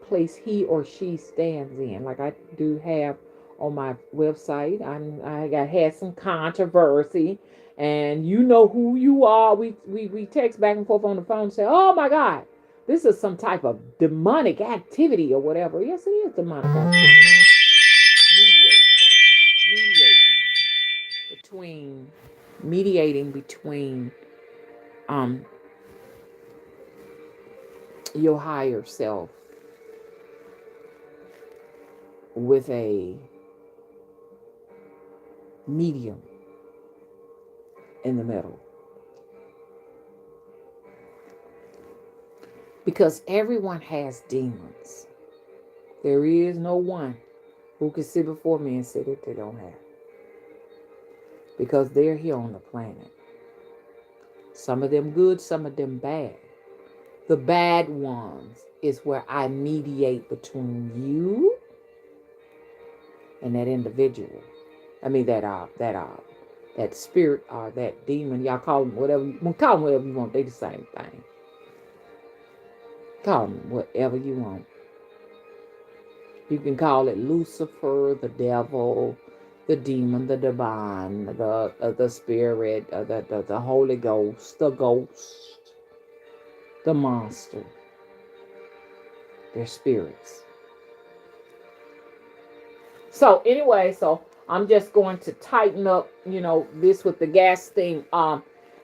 [SPEAKER 1] place he or she stands in. Like I do have on my website, I had some controversy, and you know who you are. We text back and forth on the phone and say, oh my God, this is some type of demonic activity or whatever. Yes, it is demonic activity. Mediating between um your higher self with a medium in the middle. Because everyone has demons. There is no one who can sit before me and say that they don't have. Because they're here on the planet. Some of them good, some of them bad. The bad ones is where I mediate between you and that individual. I mean that spirit or that demon. Y'all call them whatever. Call them whatever you want. They the same thing. Call them whatever you want. You can call it Lucifer, the devil, the demon, the divine, the spirit, the Holy Ghost, the ghost, the monster. They're spirits. So anyway, so I'm just going to tighten up, this with the gas thing.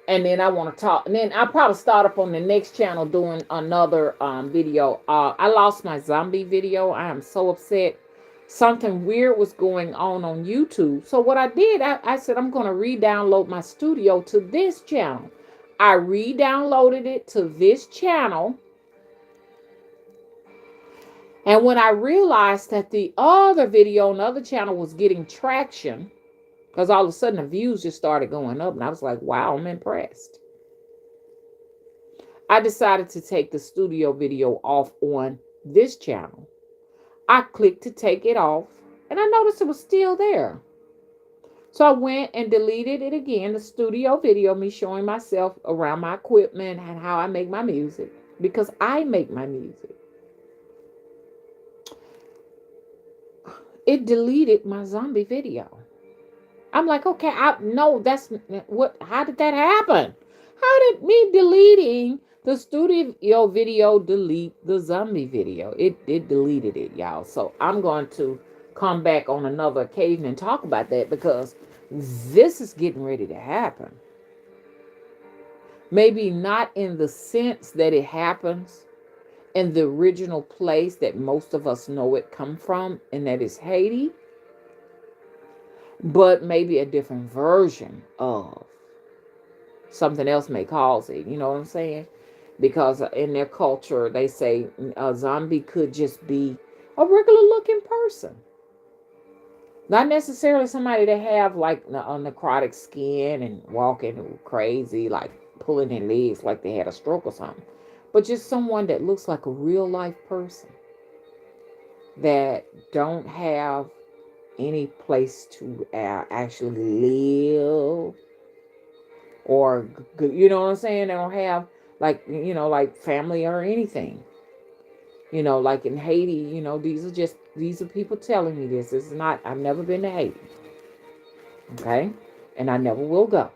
[SPEAKER 1] And then I want to talk, and then I'll probably start up on the next channel doing another video. I lost my zombie video. I am so upset. Something weird was going on YouTube. So what I did, I said I'm going to re-download my studio to this channel. I re-downloaded it to this channel. And when I realized that the other video on the other channel was getting traction, because all of a sudden the views just started going up, and I was like, wow, I'm impressed. I decided to take the studio video off on this channel. I clicked to take it off, and I noticed it was still there. So I went and deleted it again, the studio video, me showing myself around my equipment and how I make my music, because I make my music. It deleted my zombie video. I'm like, okay, that's what, how did that happen? How did me deleting the studio video delete the zombie video? It deleted it, y'all. So I'm going to come back on another occasion and talk about that, because this is getting ready to happen. Maybe not in the sense that it happens in the original place that most of us know it come from, and that is Haiti, but maybe a different version of something else may cause it. You know what I'm saying? Because in their culture, they say a zombie could just be a regular looking person. Not necessarily somebody that have like a necrotic skin and walking crazy, like pulling their legs like they had a stroke or something. But just someone that looks like a real life person that don't have any place to actually live, or you know what I'm saying, they don't have like family or anything, like in Haiti. These are people telling me this. It's not, I've never been to Haiti, okay, and I never will go,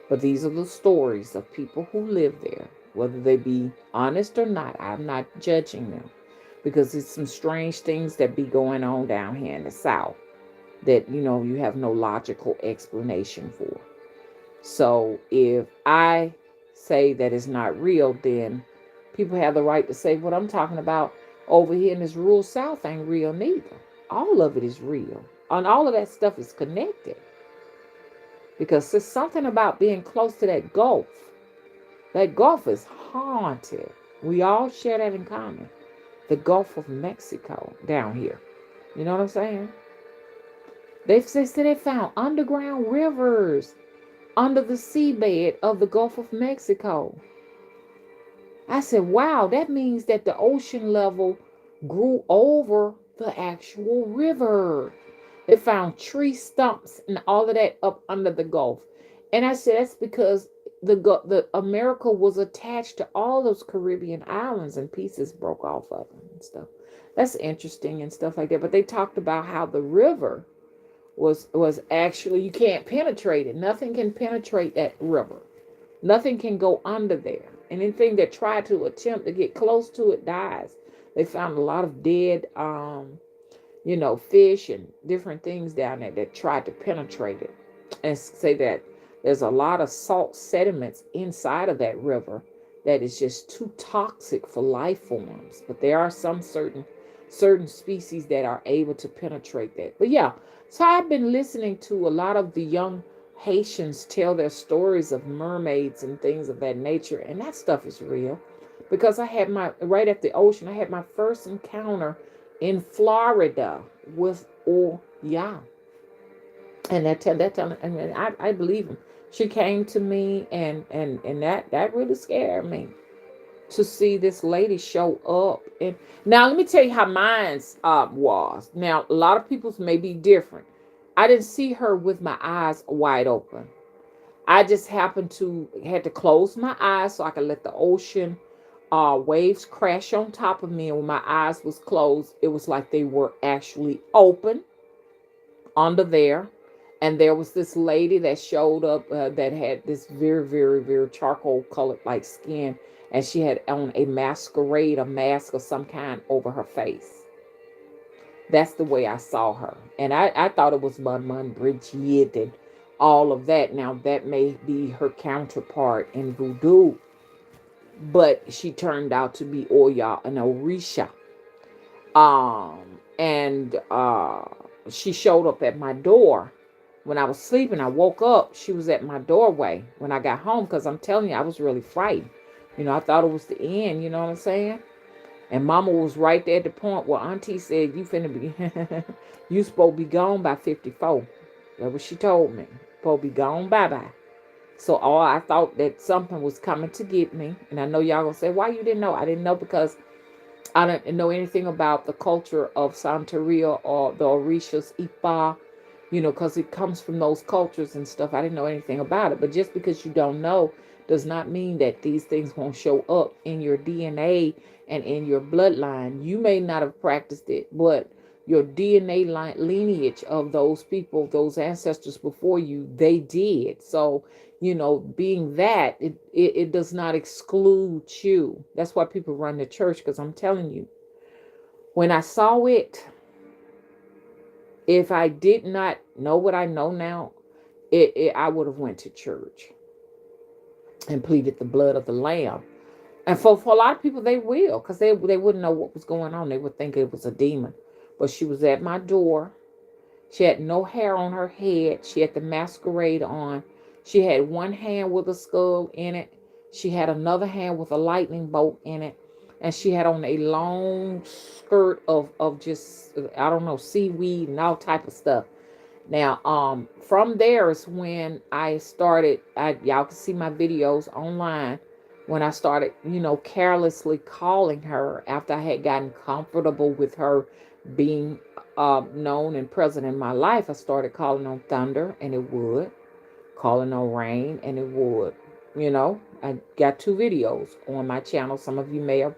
[SPEAKER 1] but these are the stories of people who live there, whether they be honest or not. I'm not judging them, because it's some strange things that be going on down here in the South that, you have no logical explanation for. So if I say that it's not real, then people have the right to say what I'm talking about over here in this rural South ain't real neither. All of it is real. And all of that stuff is connected. Because there's something about being close to that Gulf. That Gulf is haunted. We all share that in common. The Gulf of Mexico down here. You know what I'm saying? They said they found underground rivers under the seabed of the Gulf of Mexico. I said, wow, that means that the ocean level grew over the actual river. They found tree stumps and all of that up under the Gulf. And I said, that's because the America was attached to all those Caribbean islands, and pieces broke off of them and stuff. That's interesting and stuff like that. But they talked about how the river was actually, you can't penetrate it. Nothing can penetrate that river. Nothing can go under there. And anything that tried to attempt to get close to it dies. They found a lot of dead, fish and different things down there that tried to penetrate it. And say that there's a lot of salt sediments inside of that river that is just too toxic for life forms. But there are some certain species that are able to penetrate that. But yeah, so I've been listening to a lot of the young Haitians tell their stories of mermaids and things of that nature. And that stuff is real. Because I had right at the ocean, I had my first encounter in Florida with Oya. And I believe him. She came to me and that really scared me. to see this lady show up. And now let me tell you how mine's was. Now a lot of people's may be different. I didn't see her with my eyes wide open. I just happened to had to close my eyes so I could let the ocean waves crash on top of me. And when my eyes was closed, it was like they were actually open under there. And there was this lady that showed up that had this very, very, very charcoal colored like skin. And she had on a masquerade, a mask of some kind over her face. That's the way I saw her. And I thought it was Mun Bridget and all of that. Now, that may be her counterpart in voodoo. But she turned out to be Oya and Orisha. And she showed up at my door when I was sleeping. I woke up. She was at my doorway when I got home because I'm telling you, I was really frightened. I thought it was the end. You know what I'm saying? And Mama was right there at the point where Auntie said, "You finna be, you supposed to be gone by 54." That's what she told me. Supposed to be gone bye. So I thought that something was coming to get me. And I know y'all gonna say, "Why you didn't know?" I didn't know because I didn't know anything about the culture of Santeria or the Orishas, Ifa, because it comes from those cultures and stuff. I didn't know anything about it. But just because you don't know does not mean that these things won't show up in your DNA and in your bloodline. You may not have practiced it, but your DNA lineage of those people, those ancestors before you, they did. So, being that, it does not exclude you. That's why people run the church, because I'm telling you, when I saw it, if I did not know what I know now, I would have went to church and pleaded the blood of the lamb. And for a lot of people, they will, because they wouldn't know what was going on. They would think it was a demon. But she was at my door. She had no hair on her head. She had the masquerade on. She had one hand with a skull in it. She had another hand with a lightning bolt in it. And she had on a long skirt of just, I don't know, seaweed and all type of stuff. Now, from there is when I started, y'all can see my videos online, when I started, carelessly calling her after I had gotten comfortable with her being known and present in my life. I started calling on thunder and it would, calling on rain and it would. I got 2 videos on my channel. Some of you may have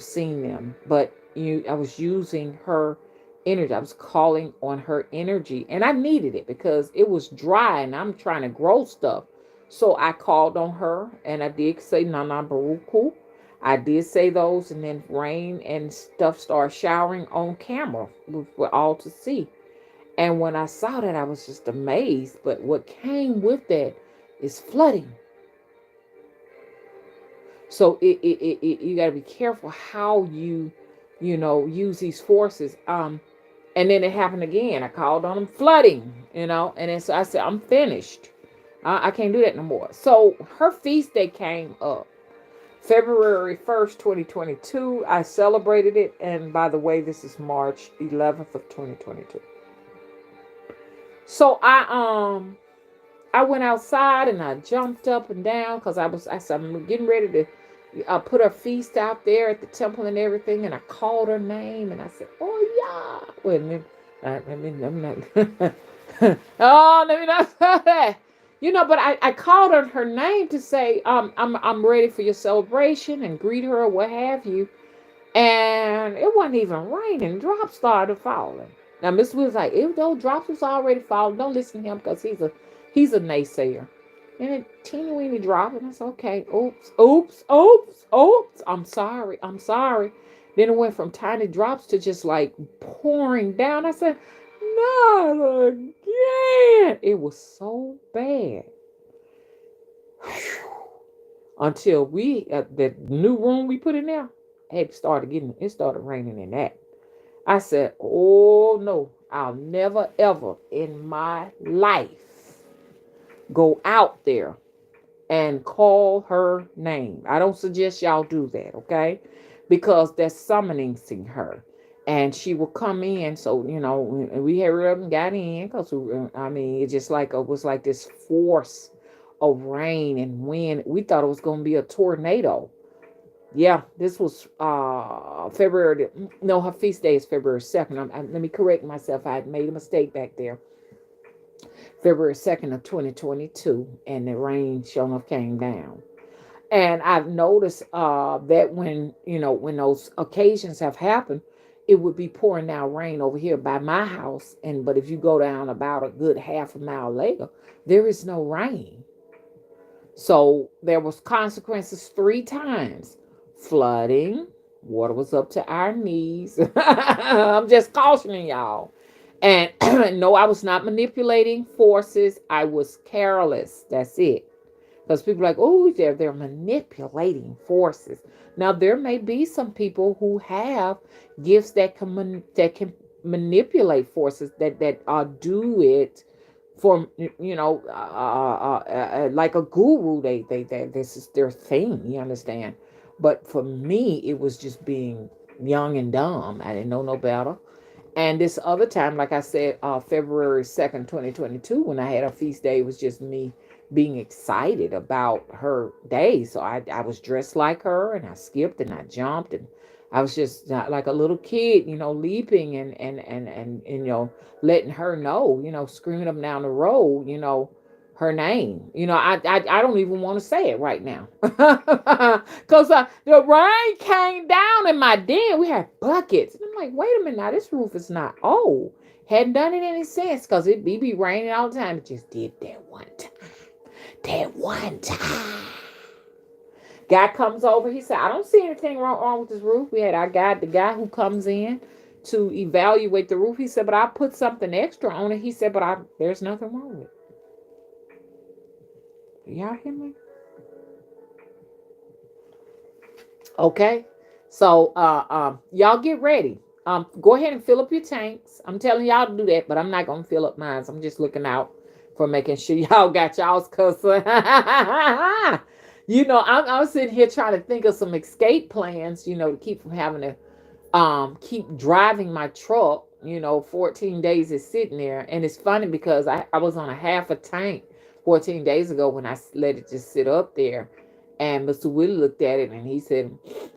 [SPEAKER 1] seen them, but I was using her energy. I was calling on her energy, and I needed it because it was dry and I'm trying to grow stuff. So I called on her, and I did say Nana Baruku. I did say those, and then rain and stuff started showering on camera for all to see. And when I saw that, I was just amazed. But what came with that is flooding. So you got to be careful how you use these forces. And then it happened again. I called on them flooding, and then so I said, I'm finished. I can't do that no more. So her feast day came up February 1st, 2022. I celebrated it. And by the way, this is March 11th of 2022. So I went outside and I jumped up and down because I said, I'm getting ready to put her feast out there at the temple and everything. And I called her name and I said, "Oh yeah." Wait a minute. I'm not. Oh, let me not say that. But I called her name to say, I'm ready for your celebration and greet her or what have you. And it wasn't even raining. Drops started falling. Now, Miss was like, "If those drops was already falling, don't listen to him because he's a naysayer." And it teeny weeny drop, and I said, "Okay, oops. I'm sorry." Then it went from tiny drops to just like pouring down. I said, "Not again." It was so bad. Until the new room we put in there, it started raining in that. I said, "Oh no, I'll never ever in my life go out there and call her name." I don't suggest y'all do that, okay? Because that's summoning her. And she will come in. So, we hurried up and got in because, it just like it was like this force of rain and wind. We thought it was going to be a tornado. Yeah, this was February. No, her feast day is February 2nd. Let me correct myself. I had made a mistake back there. February 2nd of 2022, and the rain sure enough came down. And I've noticed that when those occasions have happened, it would be pouring down rain over here by my house. But if you go down about a good half a mile later, there is no rain. So there was consequences 3 times. Flooding, water was up to our knees. I'm just cautioning y'all. And no, I was not manipulating forces. I was careless. That's it. Because people are like, oh, they're manipulating forces. Now there may be some people who have gifts that can manipulate forces that do it for like a guru. They this is their thing. You understand? But for me, it was just being young and dumb. I didn't know no better. And this other time, like I said, February 2nd, 2022, when I had a feast day, it was just me being excited about her day. So I was dressed like her, and I skipped and I jumped, and I was just like a little kid, leaping and letting her know, screaming up down the road, her name. I don't even want to say it right now. Because the rain came down in my den. We had buckets. And I'm like, wait a minute now, this roof is not old. Hadn't done it any sense because it be raining all the time. It just did that one time. That one time. Guy comes over. He said, I don't see anything wrong with this roof. We had the guy who comes in to evaluate the roof. He said, but I put something extra on it. He said, but there's nothing wrong with it. Y'all hear me? Okay. So y'all get ready. Go ahead and fill up your tanks. I'm telling y'all to do that, but I'm not gonna fill up mine. I'm just looking out for making sure y'all got y'all's cuz I'm sitting here trying to think of some escape plans, to keep from having to keep driving my truck. 14 days is sitting there. And it's funny because I was on a half a tank 14 days ago when I let it just sit up there. And Mr. Willie looked at it and he said,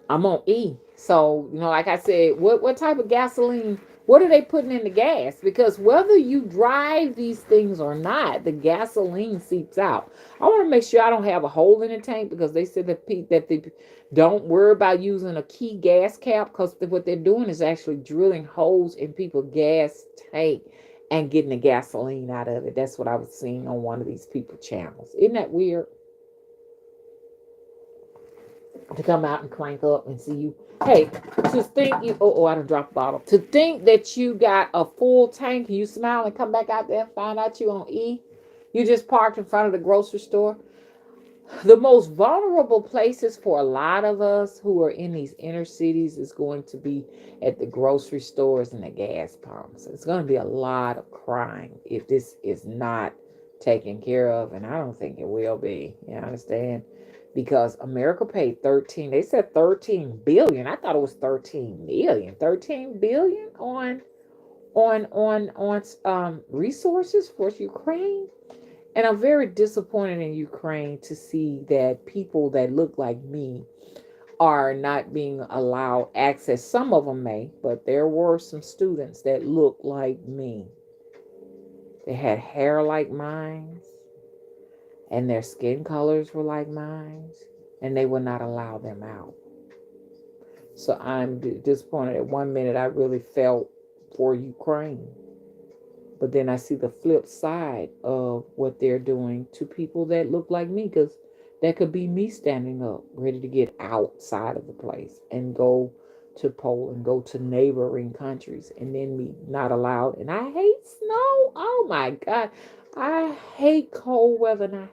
[SPEAKER 1] I'm on E. So, like I said, what type of gasoline, what are they putting in the gas? Because whether you drive these things or not, the gasoline seeps out. I want to make sure I don't have a hole in the tank because they said that they don't worry about using a key gas cap because what they're doing is actually drilling holes in people's gas tank and getting the gasoline out of it. That's what I was seeing on one of these people channels. Isn't that weird? To come out and crank up and see you. Hey, to think you, I done dropped the bottle. To think that you got a full tank and you smile and come back out there and find out you on E. You just parked in front of the grocery store. The most vulnerable places for a lot of us who are in these inner cities is going to be at the grocery stores and the gas pumps. It's going to be a lot of crime if this is not taken care of, and I don't think it will be. You understand? Because America paid 13, they said 13 billion. I thought it was 13 million. 13 billion on resources for Ukraine. And I'm very disappointed in Ukraine to see that people that look like me are not being allowed access. Some of them may, but there were some students that looked like me. They had hair like mine, and their skin colors were like mine, and they would not allow them out. So I'm disappointed. At one minute, I really felt for Ukraine. But then I see the flip side of what they're doing to people that look like me, because that could be me standing up, ready to get outside of the place and go to Poland, go to neighboring countries, and then me not allowed. And I hate snow. Oh my God. I hate cold weather and I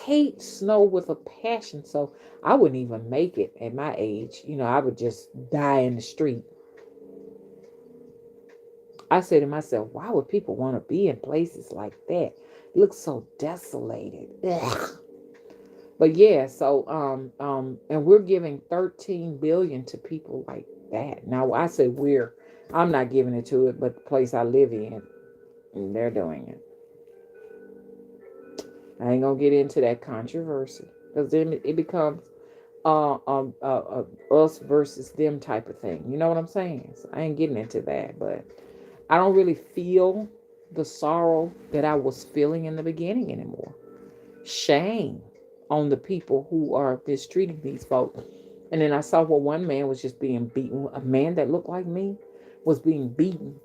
[SPEAKER 1] hate snow with a passion. So I wouldn't even make it at my age. I would just die in the street. I say to myself, why would people want to be in places like that? It looks so desolated. Ugh. But yeah, so and we're giving 13 billion to people like that. Now I say I'm not giving it to it, but the place I live in, they're doing it. I ain't gonna get into that controversy because then it becomes us versus them type of thing. You know what I'm saying? So I ain't getting into that, but I don't really feel the sorrow that I was feeling in the beginning anymore. Shame on the people who are mistreating these folks. And then I saw where one man was just being beaten. A man that looked like me was being beaten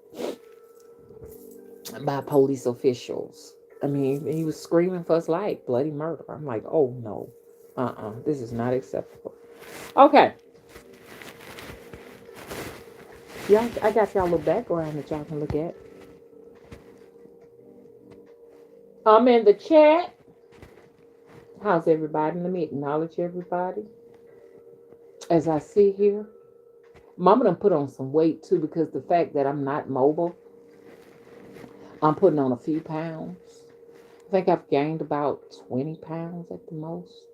[SPEAKER 1] by police officials. I mean, he was screaming for his life, bloody murder. I'm like, oh no, this is not acceptable. Okay, yeah, I got y'all a little background that y'all can look at. I'm in the chat. How's everybody? Let me acknowledge everybody as I sit here. Mama done put on some weight too because the fact that I'm not mobile, I'm putting on a few pounds. I think I've gained about 20 pounds at the most.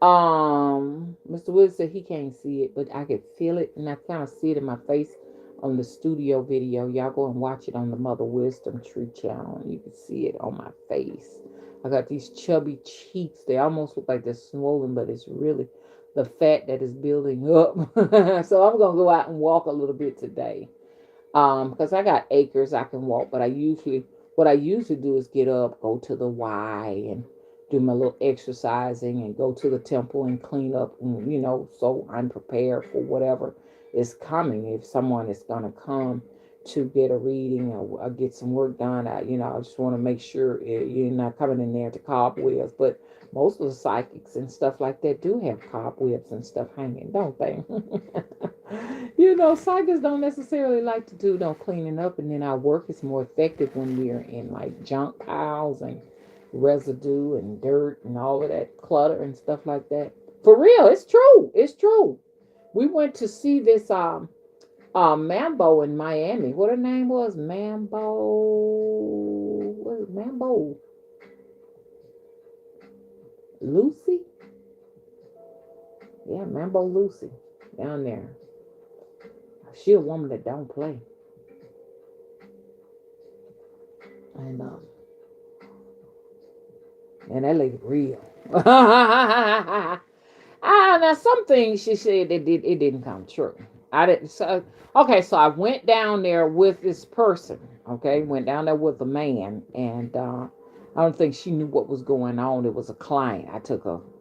[SPEAKER 1] Mr. Wood said he can't see it, but I could feel it, and I kind of see it in my face on the studio video. Y'all go and watch it on the Mother Wisdom Tree channel. You can see it on my face. I got these chubby cheeks. They almost look like they're swollen, but it's really the fat that is building up. So I'm gonna go out and walk a little bit today. Because I got acres I can walk, but what I usually do is get up, go to the Y, and do my little exercising, and go to the temple and clean up, and so I'm prepared for whatever is coming. If someone is gonna come to get a reading or get some work done, I just want to make sure you're not coming in there to cobwebs. But most of the psychics and stuff like that do have cobwebs and stuff hanging, don't they? Psychics don't necessarily like to do no cleaning up, and then our work is more effective when we're in like junk piles and residue and dirt and all of that clutter and stuff like that. For real, it's true. It's true. We went to see this Mambo in Miami. What her name was? Mambo. What is Mambo? Lucy? Yeah, Mambo Lucy down there. She a woman that don't play. And and that lady real. Now some things she said it didn't come true. I didn't. So okay, so I went down there with this person. Okay, went down there with a man, and I don't think she knew what was going on. It was a client.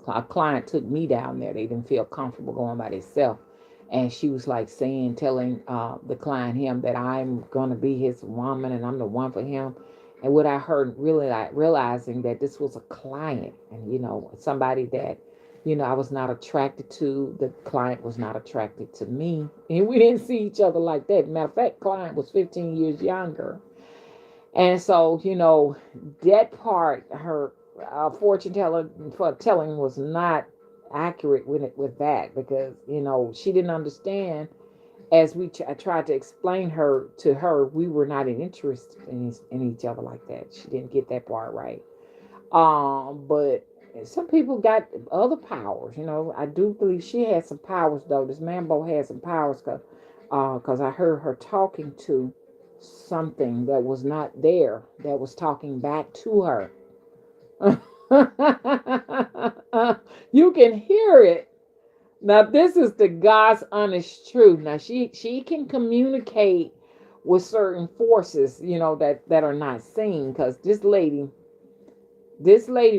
[SPEAKER 1] A client took me down there. They didn't feel comfortable going by themselves, and she was like telling the client him that I'm gonna be his woman and I'm the one for him. And what I heard, really like realizing that this was a client, and somebody that I was not attracted to. The client was not attracted to me. And we didn't see each other like that. Matter of fact, client was 15 years younger. And so, that part, her fortune teller for telling was not accurate with that because, she didn't understand as I tried to explain to her, we were not interested in each other like that. She didn't get that part right. But some people got other powers. I do believe she had some powers though. This Mambo had some powers because I heard her talking to something that was not there that was talking back to her. You can hear it. Now this is the God's honest truth. Now she can communicate with certain forces, that are not seen because this lady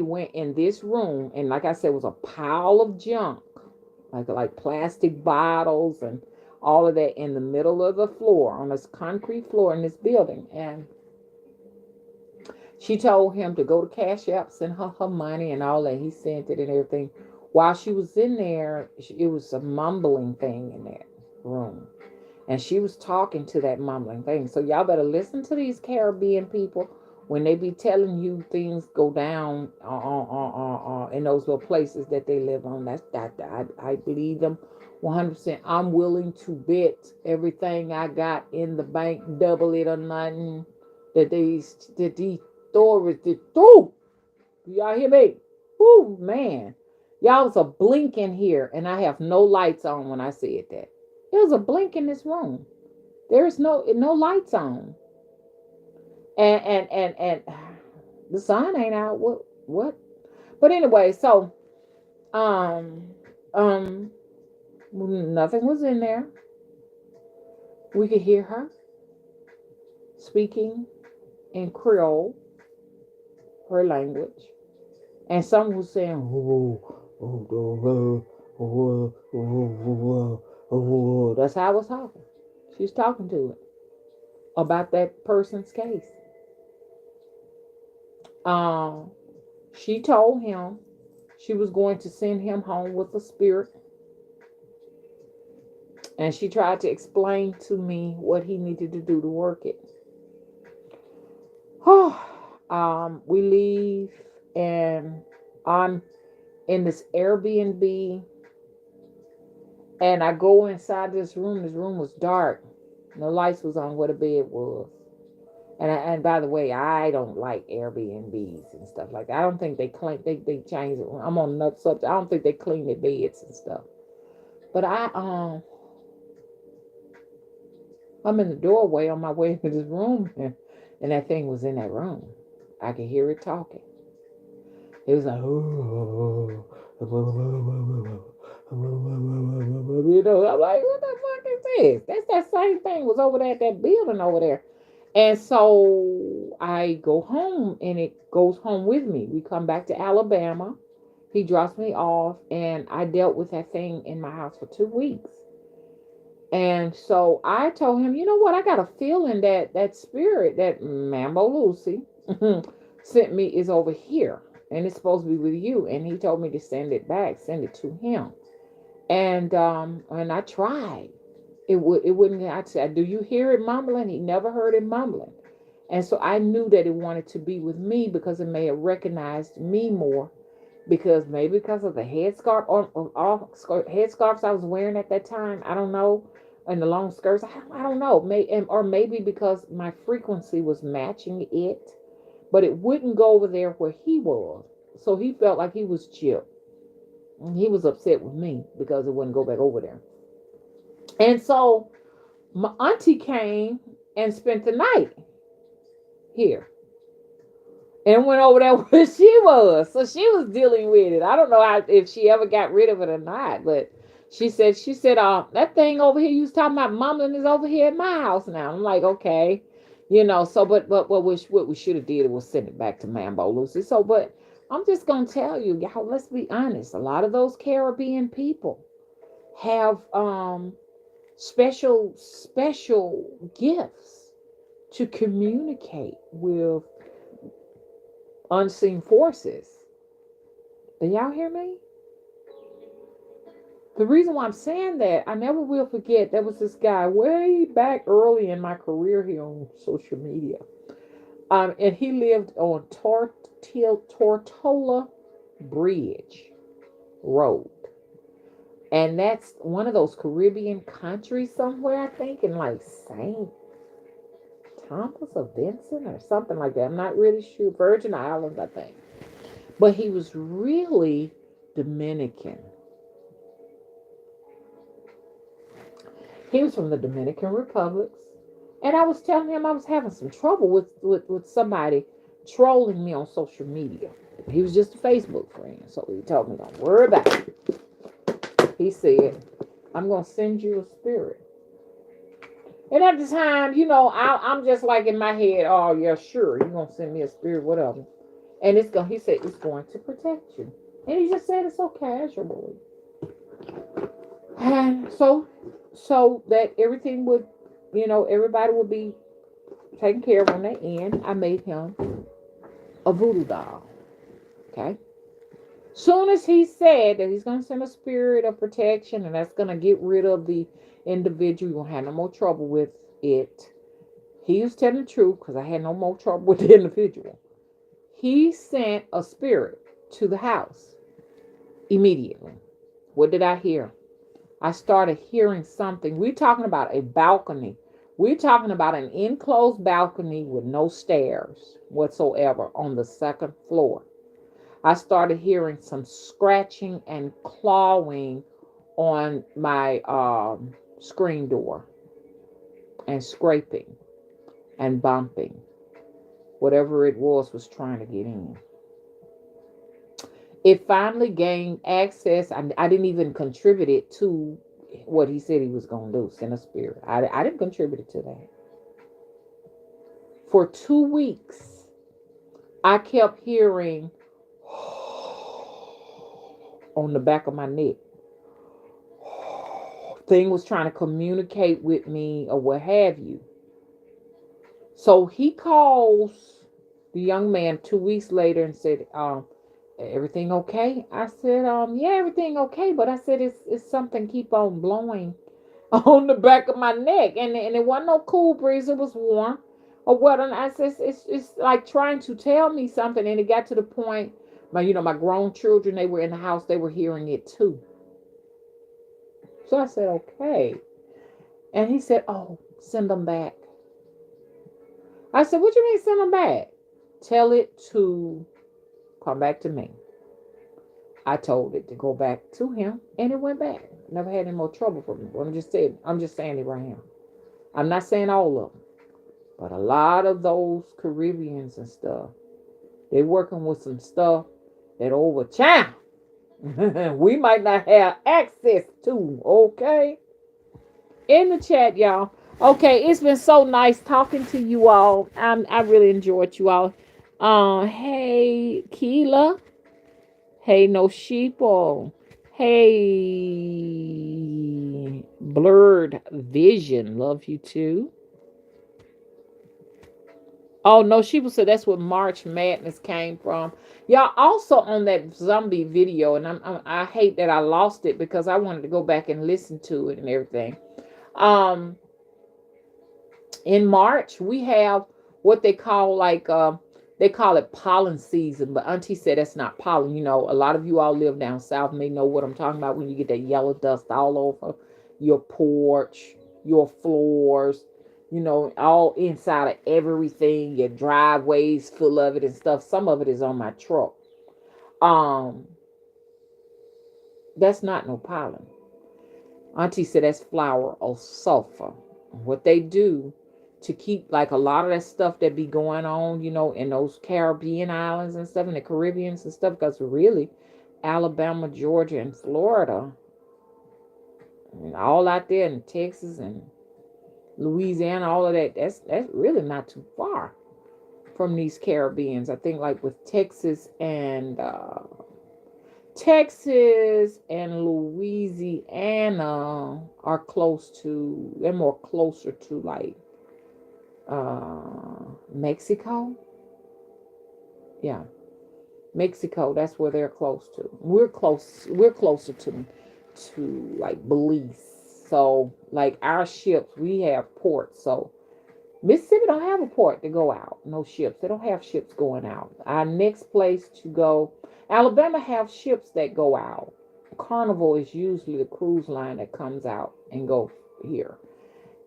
[SPEAKER 1] went in this room, and like I said, it was a pile of junk, like plastic bottles and all of that in the middle of the floor on this concrete floor in this building. And she told him to go to Cash App, send her money and all that. He sent it and everything. While she was in there, it was a mumbling thing in that room. And she was talking to that mumbling thing. So y'all better listen to these Caribbean people when they be telling you things go down in those little places that they live on. I believe them 100%. I'm willing to bet everything I got in the bank, double it or nothing, that these stories is true. Y'all hear me? Whoo, man. Y'all was a blink in here, and I have no lights on when I said that. There was a blink in this room. There's no lights on. And the sun ain't out. What? But anyway, so Um, nothing was in there. We could hear her speaking in Creole, her language, and someone was saying, that's how I was talking. She's talking to it about that person's case. Um, she told him she was going to send him home with a spirit, and she tried to explain to me what he needed to do to work it. We leave, and I'm in this Airbnb, and I go inside this room. This room was dark. No lights was on where the bed was. And by the way, I don't like Airbnbs and stuff like that. I don't think they clean. They change it. I'm on another subject. I don't think they clean their beds and stuff. But I'm in the doorway on my way into this room, and that thing was in that room. I could hear it talking. It was like, I'm like, what the fuck is this? That's that same thing was over there at that building over there. And so I go home, and it goes home with me. We come back to Alabama. He drops me off, and I dealt with that thing in my house for 2 weeks. And so I told him, you know what? I got a feeling that that spirit, that Mambo Lucy, sent me is over here, and it's supposed to be with you. And he told me to send it back, send it to him. And I tried. It wouldn't. I said, do you hear it mumbling? He never heard it mumbling. And so I knew that it wanted to be with me because it may have recognized me more, because maybe because of the headscarf or all headscarves I was wearing at that time. I don't know, and the long skirts. I don't know. Or maybe because my frequency was matching it, but it wouldn't go over there where he was. So he felt like he was chipped. And he was upset with me because it wouldn't go back over there. And so my auntie came and spent the night here and went over there where she was. So she was dealing with it. I don't know if she ever got rid of it or not, but she said, that thing over here you was talking about mumbling is over here at my house now. I'm like, okay. So but what we should have did was send it back to Mambo Lucy. So but I'm just gonna tell you, y'all, let's be honest. A lot of those Caribbean people have special gifts to communicate with unseen forces. Do y'all hear me? The reason why I'm saying that, I never will forget, there was this guy way back early in my career here on social media. And he lived on Tortola Bridge Road. And that's one of those Caribbean countries somewhere, I think, in like St. Thomas or Vincent or something like that. I'm not really sure. Virgin Islands, I think. But he was really Dominican. He was from the Dominican Republic. And I was telling him I was having some trouble with somebody trolling me on social media. He was just a Facebook friend. So he told me, don't worry about it. He said, I'm going to send you a spirit. And at the time, I'm just like in my head, oh, yeah, sure. You're going to send me a spirit, whatever. And he said, it's going to protect you. And he just said it so casually. And so that everything would, everybody would be taken care of on their end. I made him a voodoo doll. Okay. Soon as he said that he's going to send a spirit of protection and that's going to get rid of the individual, you won't have no more trouble with it. He was telling the truth because I had no more trouble with the individual. He sent a spirit to the house immediately. What did I hear? I started hearing something. We're talking about a balcony. We're talking about an enclosed balcony with no stairs whatsoever on the second floor. I started hearing some scratching and clawing on my screen door and scraping and bumping. Whatever it was trying to get in. It finally gained access. I didn't even contribute it to what he said he was going to do, send a spirit. I didn't contribute it to that. For 2 weeks, I kept hearing on the back of my neck. Thing was trying to communicate with me or what have you. So he calls the young man 2 weeks later and said, everything okay? I said, yeah, everything okay, but I said it's something keep on blowing on the back of my neck. And it wasn't no cool breeze, it was warm or what. And I said it's like trying to tell me something. And it got to the point my grown children, they were in the house, they were hearing it too. So I said, okay. And he said, oh, send them back. I said, what you mean send them back? Tell it to come back to me. I told it to go back to him, and it went back. Never had any more trouble from him. I'm just saying it right now. I'm not saying all of them, but a lot of those Caribbeans and stuff, they working with some stuff that over China we might not have access to. Okay, in the chat, y'all. Okay, it's been so nice talking to you all. I really enjoyed you all. Hey Keela. Hey no sheeple. Hey blurred vision. Love you too. Oh no, sheeple said that's what March Madness came from. Y'all also on that zombie video, and I hate that I lost it because I wanted to go back and listen to it and everything. In March, we have what they call they call it pollen season, but Auntie said that's not pollen. A lot of you all live down south may know what I'm talking about when you get that yellow dust all over your porch, your floors, all inside of everything, your driveways full of it and stuff. Some of it is on my truck. That's not no pollen. Auntie said that's flower or sulfur. What they do to keep like a lot of that stuff that be going on, in those Caribbean islands and stuff, in the Caribbeans and stuff, because really, Alabama, Georgia, and Florida, and all out there in Texas and Louisiana, all of that, that's really not too far from these Caribbeans. I think like with Texas and Louisiana are they're more closer to like Mexico. Yeah. Mexico, that's where they're close to. We're closer to like Belize. So like our ships, we have ports. So Mississippi don't have a port to go out. No ships. They don't have ships going out. Our next place to go, Alabama have ships that go out. Carnival is usually the cruise line that comes out and go here.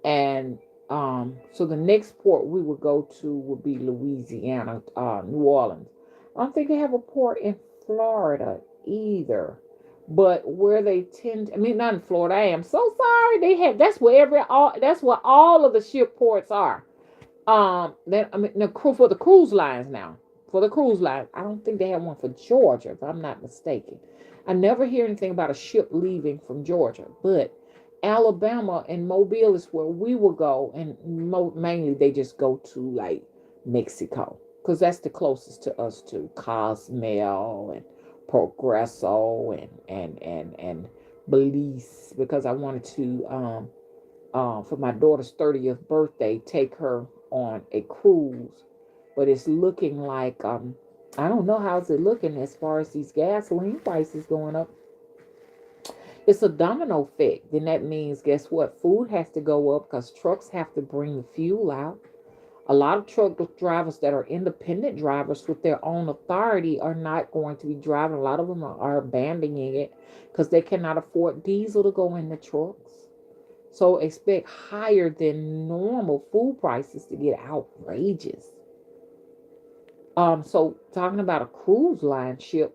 [SPEAKER 1] And so the next port we would go to would be Louisiana, New Orleans. I don't think they have a port in Florida either. But where they not in Florida. I am so sorry. That's where all of the ship ports are. For the cruise lines now. For the cruise lines, I don't think they have one for Georgia, if I'm not mistaken. I never hear anything about a ship leaving from Georgia, but Alabama and Mobile is where we will go, and mainly they just go to like Mexico because that's the closest to us to Cozumel and Progreso and Belize, because I wanted to for my daughter's 30th birthday take her on a cruise, but it's looking like I don't know how's it looking as far as these gasoline prices going up. It's a domino effect. Then that means, guess what? Food has to go up because trucks have to bring the fuel out. A lot of truck drivers that are independent drivers with their own authority are not going to be driving. A lot of them are abandoning it because they cannot afford diesel to go in the trucks. So expect higher than normal food prices to get outrageous. So talking about a cruise line ship,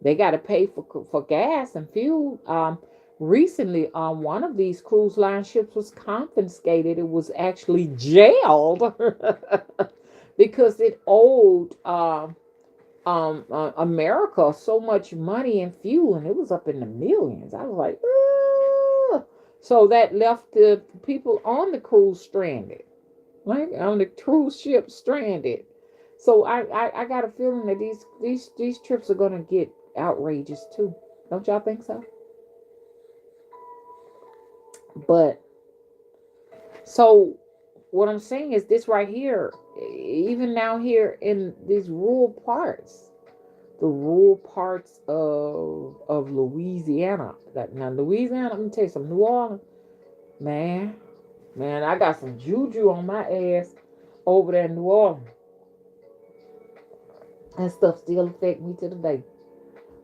[SPEAKER 1] they got to pay for gas and fuel. Recently, one of these cruise line ships was confiscated. It was actually jailed because it owed America so much money and fuel, and it was up in the millions. I was like, "Ugh." So that left the people on the cruise stranded, like on the cruise ship stranded. So I got a feeling that these trips are gonna get outrageous too. Don't y'all think so? But so what I'm saying is this right here, even now here in these rural parts, the rural parts of Louisiana. That now Louisiana, let me tell you some New Orleans, man, man, I got some juju on my ass over there in New Orleans. That stuff still affect me to the day.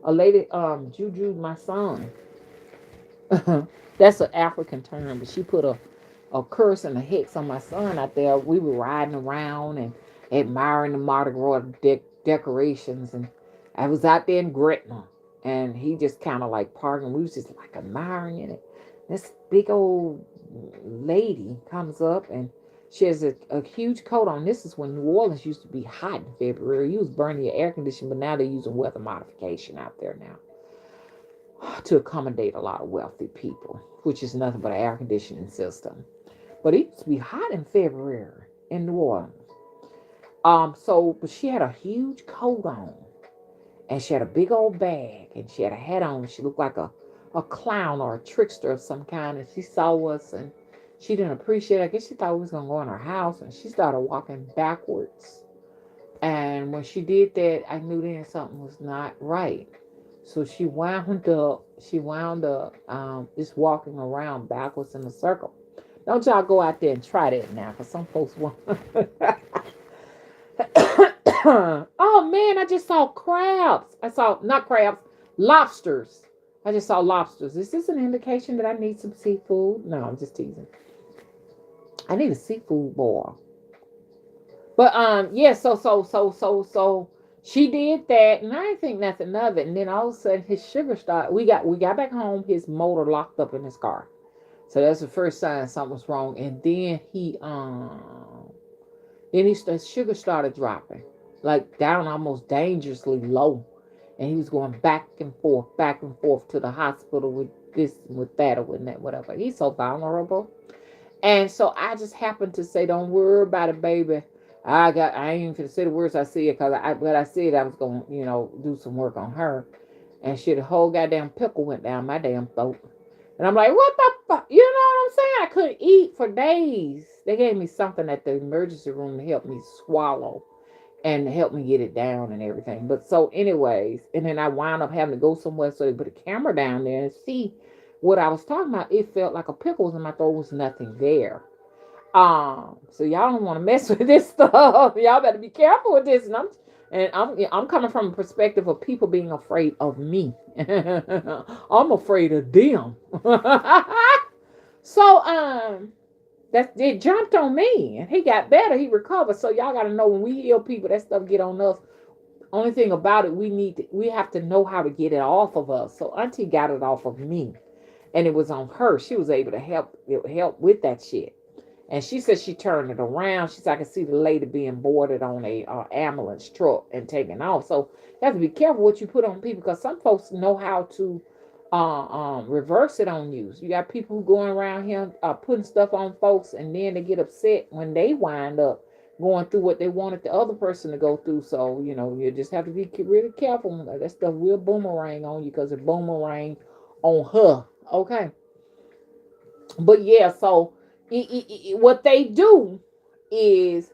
[SPEAKER 1] A lady juju my son. That's an African term, but she put a curse and a hex on my son out there. We were riding around and admiring the Mardi Gras decorations, and I was out there in Gretna, and he just kind of like parking. We was just like admiring it. This big old lady comes up and she has a huge coat on. This is when New Orleans used to be hot in February. You was burning your air conditioning, but now they're using weather modification out there now to accommodate a lot of wealthy people, which is nothing but an air conditioning system. But it used to be hot in February in New Orleans. But she had a huge coat on, and she had a big old bag, and she had a hat on. She looked like a clown or a trickster of some kind, and she saw us, and she didn't appreciate it. I guess she thought we was gonna go in her house, and she started walking backwards. And when she did that, I knew then something was not right. So she wound up just walking around backwards in a circle. Don't y'all go out there and try that now, because some folks want. Oh man, I just saw crabs. I saw not crabs, lobsters. I just saw lobsters. Is this an indication that I need some seafood? No, I'm just teasing. I need a seafood boil. But yeah, so she did that, and I didn't think nothing of it. And then all of a sudden, his sugar started. We got back home. His motor locked up in his car, so that's the first sign something was wrong. And then his sugar started dropping, like down almost dangerously low, and he was going back and forth to the hospital with this, with that, or with that, whatever. He's so vulnerable. And so I just happened to say, "Don't worry about it, baby. I ain't even gonna say the words I said, because but I said I was gonna, do some work on her." And shit, the whole goddamn pickle went down my damn throat. And I'm like, "What the fuck?" You know what I'm saying? I couldn't eat for days. They gave me something at the emergency room to help me swallow and help me get it down and everything. But so, anyways, and then I wound up having to go somewhere, so they put a camera down there and see what I was talking about. It felt like a pickle was in my throat, was nothing there. So y'all don't want to mess with this stuff. Y'all better be careful with this. And I'm coming from a perspective of people being afraid of me. I'm afraid of them. So that it jumped on me, and he got better. He recovered. So y'all got to know, when we heal people, that stuff get on us. Only thing about it, we have to know how to get it off of us. So Auntie got it off of me, and it was on her. She was able to help with that shit. And she said she turned it around. She said, "I could see the lady being boarded on a ambulance truck and taken off." So you have to be careful what you put on people, because some folks know how to reverse it on you. So you got people who going around here putting stuff on folks, and then they get upset when they wind up going through what they wanted the other person to go through. So you just have to be really careful. That stuff will boomerang on you, because it boomerang on her. Okay, but yeah, so what they do is,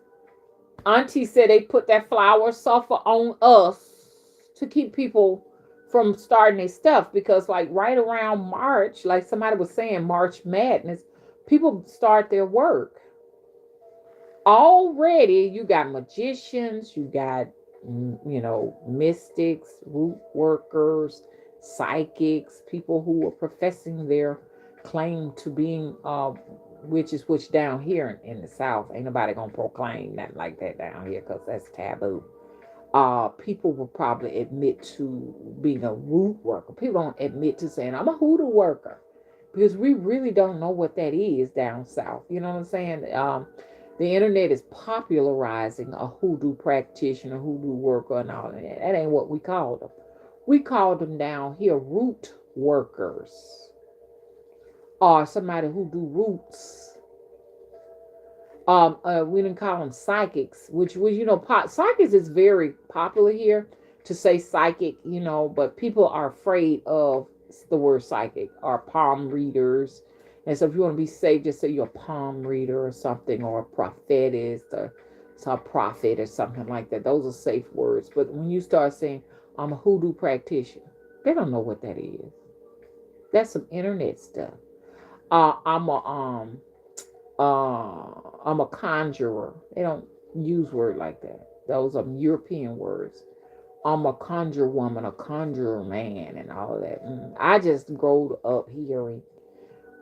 [SPEAKER 1] Auntie said they put that flour sulfur on us to keep people from starting their stuff, because like right around March, like somebody was saying, March Madness, people start their work. Already you got magicians, you got mystics, root workers, psychics, people who are professing their claim to being witches, which down here in the South ain't nobody gonna proclaim that like that down here, because that's taboo. People will probably admit to being a root worker. People don't admit to saying, "I'm a hoodoo worker," because we really don't know what that is down south. You know what I'm saying? The internet is popularizing a hoodoo practitioner, hoodoo worker, and all of that. That ain't what we call them. We call them down here root workers, or somebody who do roots. We didn't call them psychics, which was, psychics is very popular here to say psychic, but people are afraid of the word psychic or palm readers. And so if you want to be safe, just say you're a palm reader or something, or a prophetess, or a prophet or something like that. Those are safe words. But when you start saying, I'm a hoodoo practitioner, they don't know what that is. That's some internet stuff. Uh, I'm a um I'm a conjurer. They don't use word like that. Those are European words. I'm a conjure woman, a conjurer man, and all of that. I just grew up hearing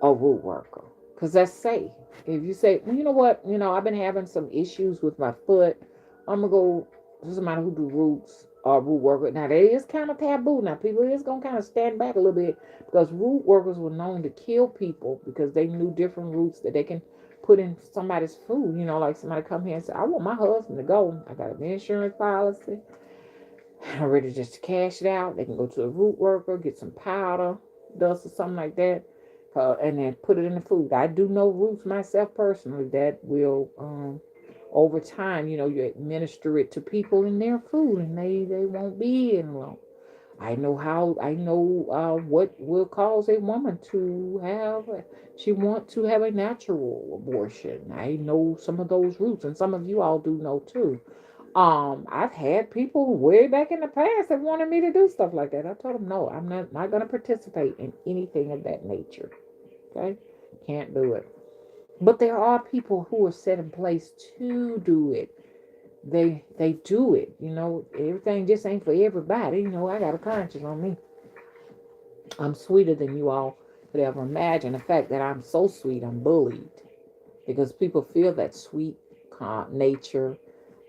[SPEAKER 1] a root worker because that's safe. If you say, well, you know what, I've been having some issues with my foot, I'm gonna go to somebody who do roots or root worker. Now that is kind of taboo. Now people is gonna kind of stand back a little bit because root workers were known to kill people because they knew different roots that they can put in somebody's food. Like somebody come here and say, I want my husband to go. I got an insurance policy. I'm ready just to cash it out. They can go to a root worker, get some powder, dust or something like that, and then put it in the food. I do know roots myself personally that will, over time, you administer it to people in their food, and they won't be in long. I know what will cause a woman to have, she want to have a natural abortion. I know some of those roots, and some of you all do know too. I've had people way back in the past that wanted me to do stuff like that. I told them no, I'm not going to participate in anything of that nature. Okay, can't do it. But there are people who are set in place to do it. They do it. Everything just ain't for everybody. I got a conscience on me. I'm sweeter than you all could ever imagine. The fact that I'm so sweet, I'm bullied because people feel that sweet nature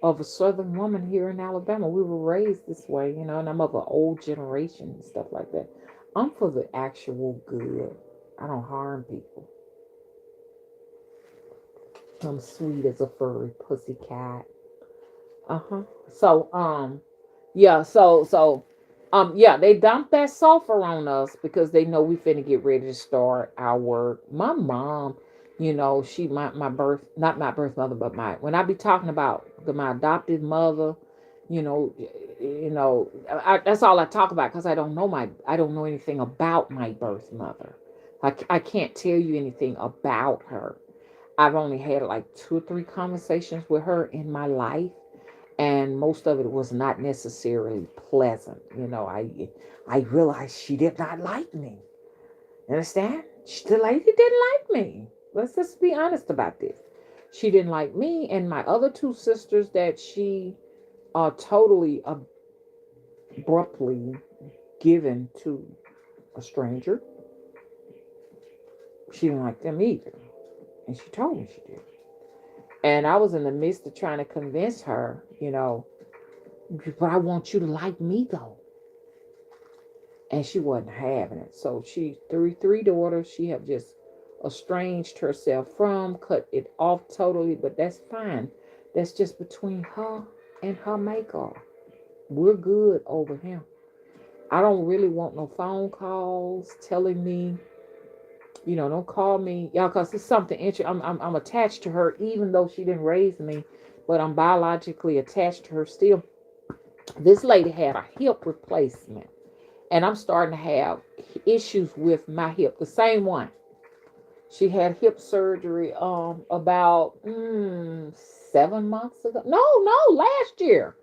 [SPEAKER 1] of a southern woman here in Alabama. We were raised this way, and I'm of an old generation and stuff like that. I'm for the actual good. I don't harm people. I'm sweet as a furry pussy cat. Uh-huh. So, yeah, yeah, they dump that sulfur on us because they know we finna get ready to start our work. My mom, she my birth, not my birth mother, but when I be talking about my adopted mother, you know, that's all I talk about because I don't know anything about my birth mother. I can't tell you anything about her. I've only had like 2 or 3 conversations with her in my life, and most of it was not necessarily pleasant. I realized she did not like me. Understand? The lady didn't like me. Let's just be honest about this. She didn't like me and my other 2 sisters that she totally abruptly given to a stranger. She didn't like them either, and she told me she did. And I was in the midst of trying to convince her, but I want you to like me though. And she wasn't having it. So she, through 3 daughters, she have just estranged herself from, cut it off totally, but that's fine. That's just between her and her maker. We're good over him. I don't really want no phone calls telling me, don't call me, y'all, because it's something interesting. I'm attached to her, even though she didn't raise me, but I'm biologically attached to her still. This lady had a hip replacement, and I'm starting to have issues with my hip. The same one. She had hip surgery about 7 months ago. No, last year.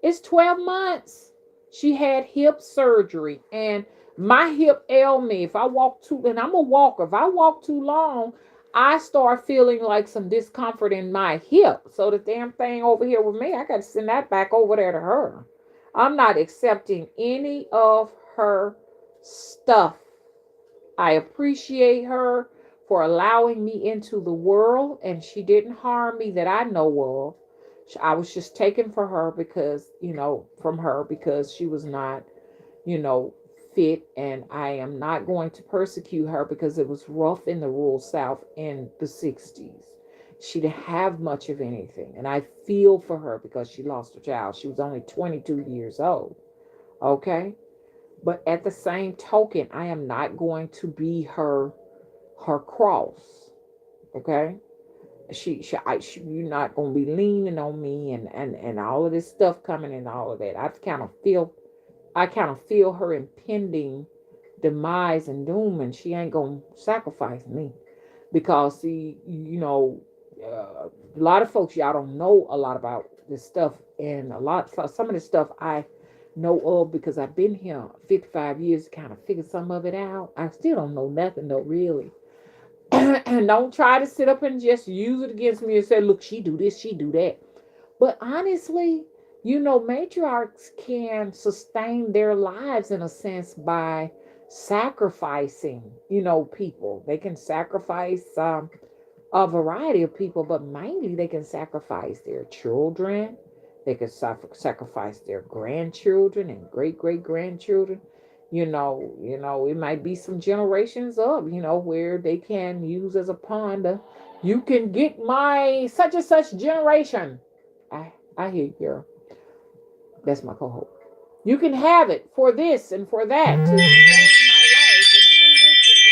[SPEAKER 1] It's 12 months. She had hip surgery, and my hip ailed me. If I walk too, and I'm a walker, if I walk too long, I start feeling like some discomfort in my hip. So the damn thing over here with me, I got to send that back over there to her. I'm not accepting any of her stuff. I appreciate her for allowing me into the world, and she didn't harm me that I know of. I was just taken for her because, from her because she was not, you know, fit, and I am not going to persecute her because it was rough in the rural South in the 60s. She didn't have much of anything. And I feel for her because she lost her child. She was only 22 years old. Okay? But at the same token, I am not going to be her cross. Okay? You're not gonna be leaning on me and all of this stuff coming and all of that. I kind of feel her impending demise and doom, and she ain't gonna sacrifice me because see, a lot of folks y'all don't know a lot about this stuff, and some of this stuff I know of because I've been here 55 years, kind of figured some of it out. I still don't know nothing though, really. And don't try to sit up and just use it against me and say, look, she do this, she do that. But honestly, matriarchs can sustain their lives in a sense by sacrificing, people. They can sacrifice a variety of people, but mainly they can sacrifice their children. They can sacrifice their grandchildren and great grandchildren. It might be some generations up, where they can use as a pawn to, you can get my such and such generation. I hear you, girl. That's my co-host. You can have it for this and for that to sustain my life and to do this and to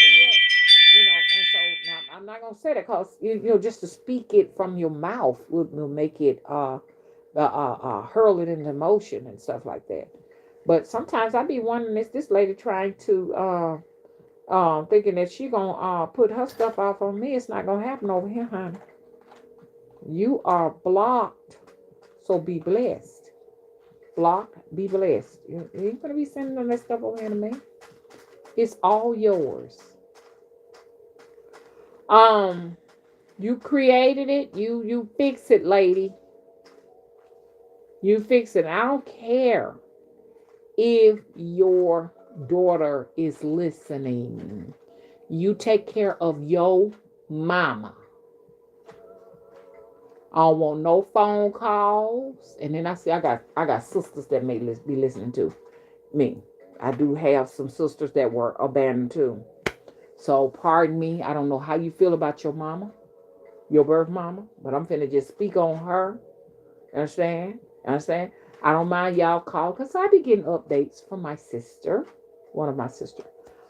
[SPEAKER 1] do that. And so now I'm not gonna say that because just to speak it from your mouth will make it hurl it into motion and stuff like that. But sometimes I be wondering, is this lady trying to thinking that she gonna put her stuff off on me? It's not gonna happen over here, honey. You are blocked, so be blessed. Block, be blessed. You ain't gonna be sending that stuff over here to me. It's all yours. You created it. You fix it, lady. You fix it. I don't care if your daughter is listening. You take care of your mama. I don't want no phone calls. And then I got sisters that may be listening to me. I do have some sisters that were abandoned too. So pardon me. I don't know how you feel about your mama, your birth mama, but I'm finna just speak on her. Understand? Understand? I don't mind y'all call because I be getting updates from my sister, one of my sisters.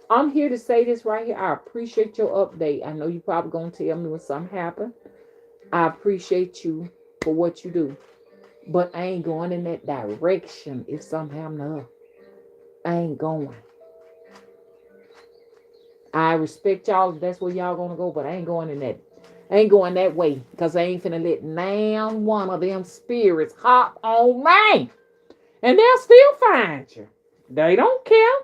[SPEAKER 1] I'm here to say this right here. I appreciate your update. I know you probably gonna tell me when something happen. I appreciate you for what you do. But I ain't going in that direction if something happen to her. I ain't going. I respect y'all if that's where y'all gonna go, but I ain't going in that. I ain't going that way because I ain't finna let now one of them spirits hop on me. And they'll still find you. They don't care.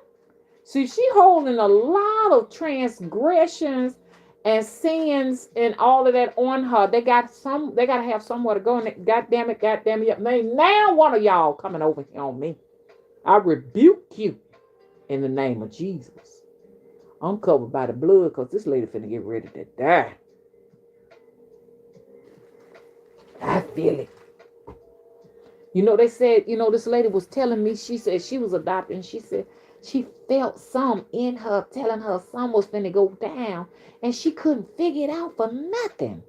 [SPEAKER 1] See, she holding a lot of transgressions and sins and all of that on her. They gotta have somewhere to go. And God damn it. Now one of y'all coming over here on me. I rebuke you in the name of Jesus. I'm covered by the blood because this lady finna get ready to die. I feel it. They said, this lady was telling me, she said she was adopted, and she said she felt some in her telling her some was finna go down, and she couldn't figure it out for nothing.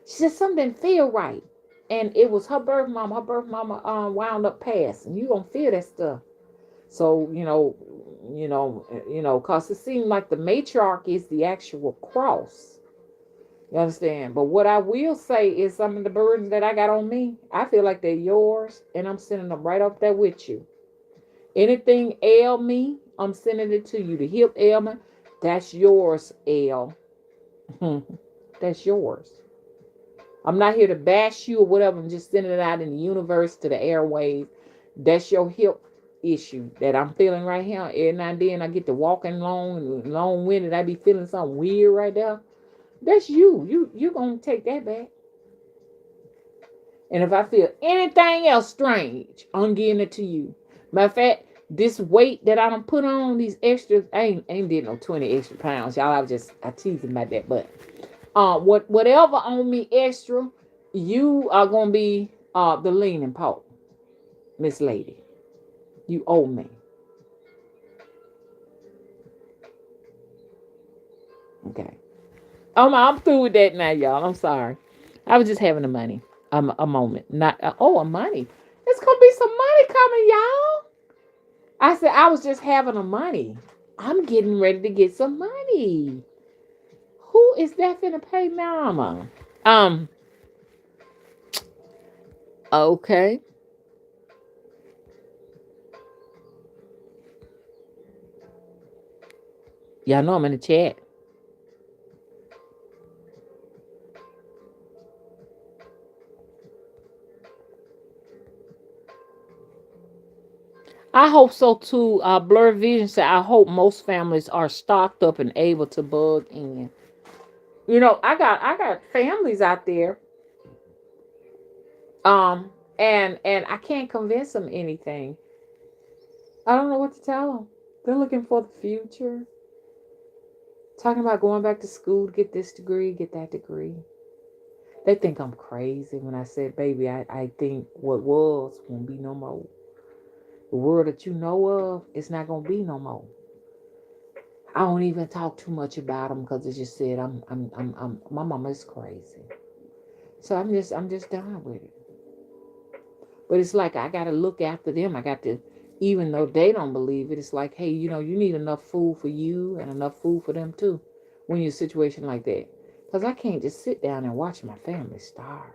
[SPEAKER 1] She said something didn't feel right. And it was her birth mama. Her birth mama wound up passing. You gonna feel that stuff. So, cause it seemed like the matriarch is the actual cross. You understand? But what I will say is some of the burdens that I got on me, I feel like they're yours, and I'm sending them right up there with you. Anything ail me, I'm sending it to you. The hip ailment, that's yours, ail. That's yours. I'm not here to bash you or whatever. I'm just sending it out in the universe to the airwaves. That's your hip issue that I'm feeling right here. Every now and then I get to walking long-winded. I be feeling something weird right there. That's you. You gonna take that back. And if I feel anything else strange, I'm giving it to you. Matter of fact, this weight that I done put on, these extras, I ain't did no 20 extra pounds. Y'all, I teasing about that. But whatever on me extra, you are gonna be the leaning pole. Miss Lady. You owe me. Okay. I'm through with that now, y'all. I'm sorry. I was just having a money, a moment. Not a money. It's gonna be some money coming, y'all. I said I was just having a money. I'm getting ready to get some money. Who is that finna pay mama? Um. Okay. Y'all know I'm in the chat. I hope so too. Blur Vision said, I hope most families are stocked up and able to bug in. I got families out there, um, and I can't convince them anything. I don't know what to tell them. They're looking for the future, talking about going back to school to get this degree, get that degree. They think I'm crazy when I said, baby, I think what was won't be no more. The world that you know of, it's not gonna be no more. I don't even talk too much about them because it just said my mama is crazy. So I'm just done with it. But it's like I gotta look after them. I got to, even though they don't believe it, it's like, hey, you need enough food for you and enough food for them too, when you're in a situation like that. Because I can't just sit down and watch my family starve.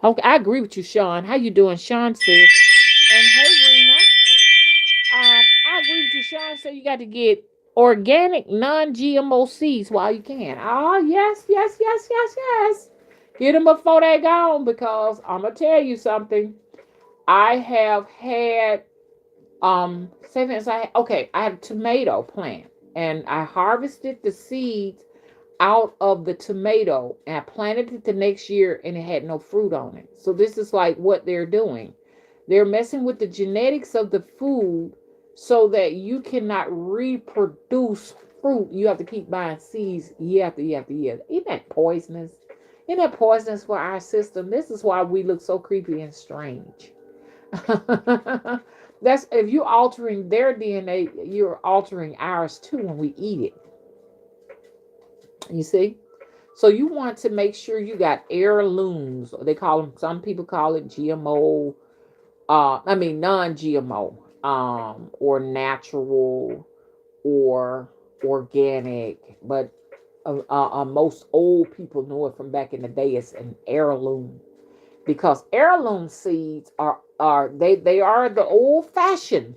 [SPEAKER 1] Okay, I agree with you, Sean. How you doing, Sean said. And hey, Rena. I agree with you, Sean. So you got to get organic, non-GMO seeds while you can. Oh, yes, yes, yes, yes, yes. Get them before they gone, because I'm gonna tell you something. I have had say for instance, I had a tomato plant, and I harvested the seeds out of the tomato and I planted it the next year, and it had no fruit on it. So this is like what they're doing. They're messing with the genetics of the food so that you cannot reproduce fruit. You have to keep buying seeds year after year after year. Isn't that poisonous? Isn't that poisonous for our system? This is why we look so creepy and strange. That's, if you're altering their DNA, you're altering ours too when we eat it. You see? So you want to make sure you got heirlooms. They call them. Some people call it GMO. I mean non-GMO, or natural, or organic. But most old people know it from back in the day as an heirloom, because heirloom seeds they are the old fashioned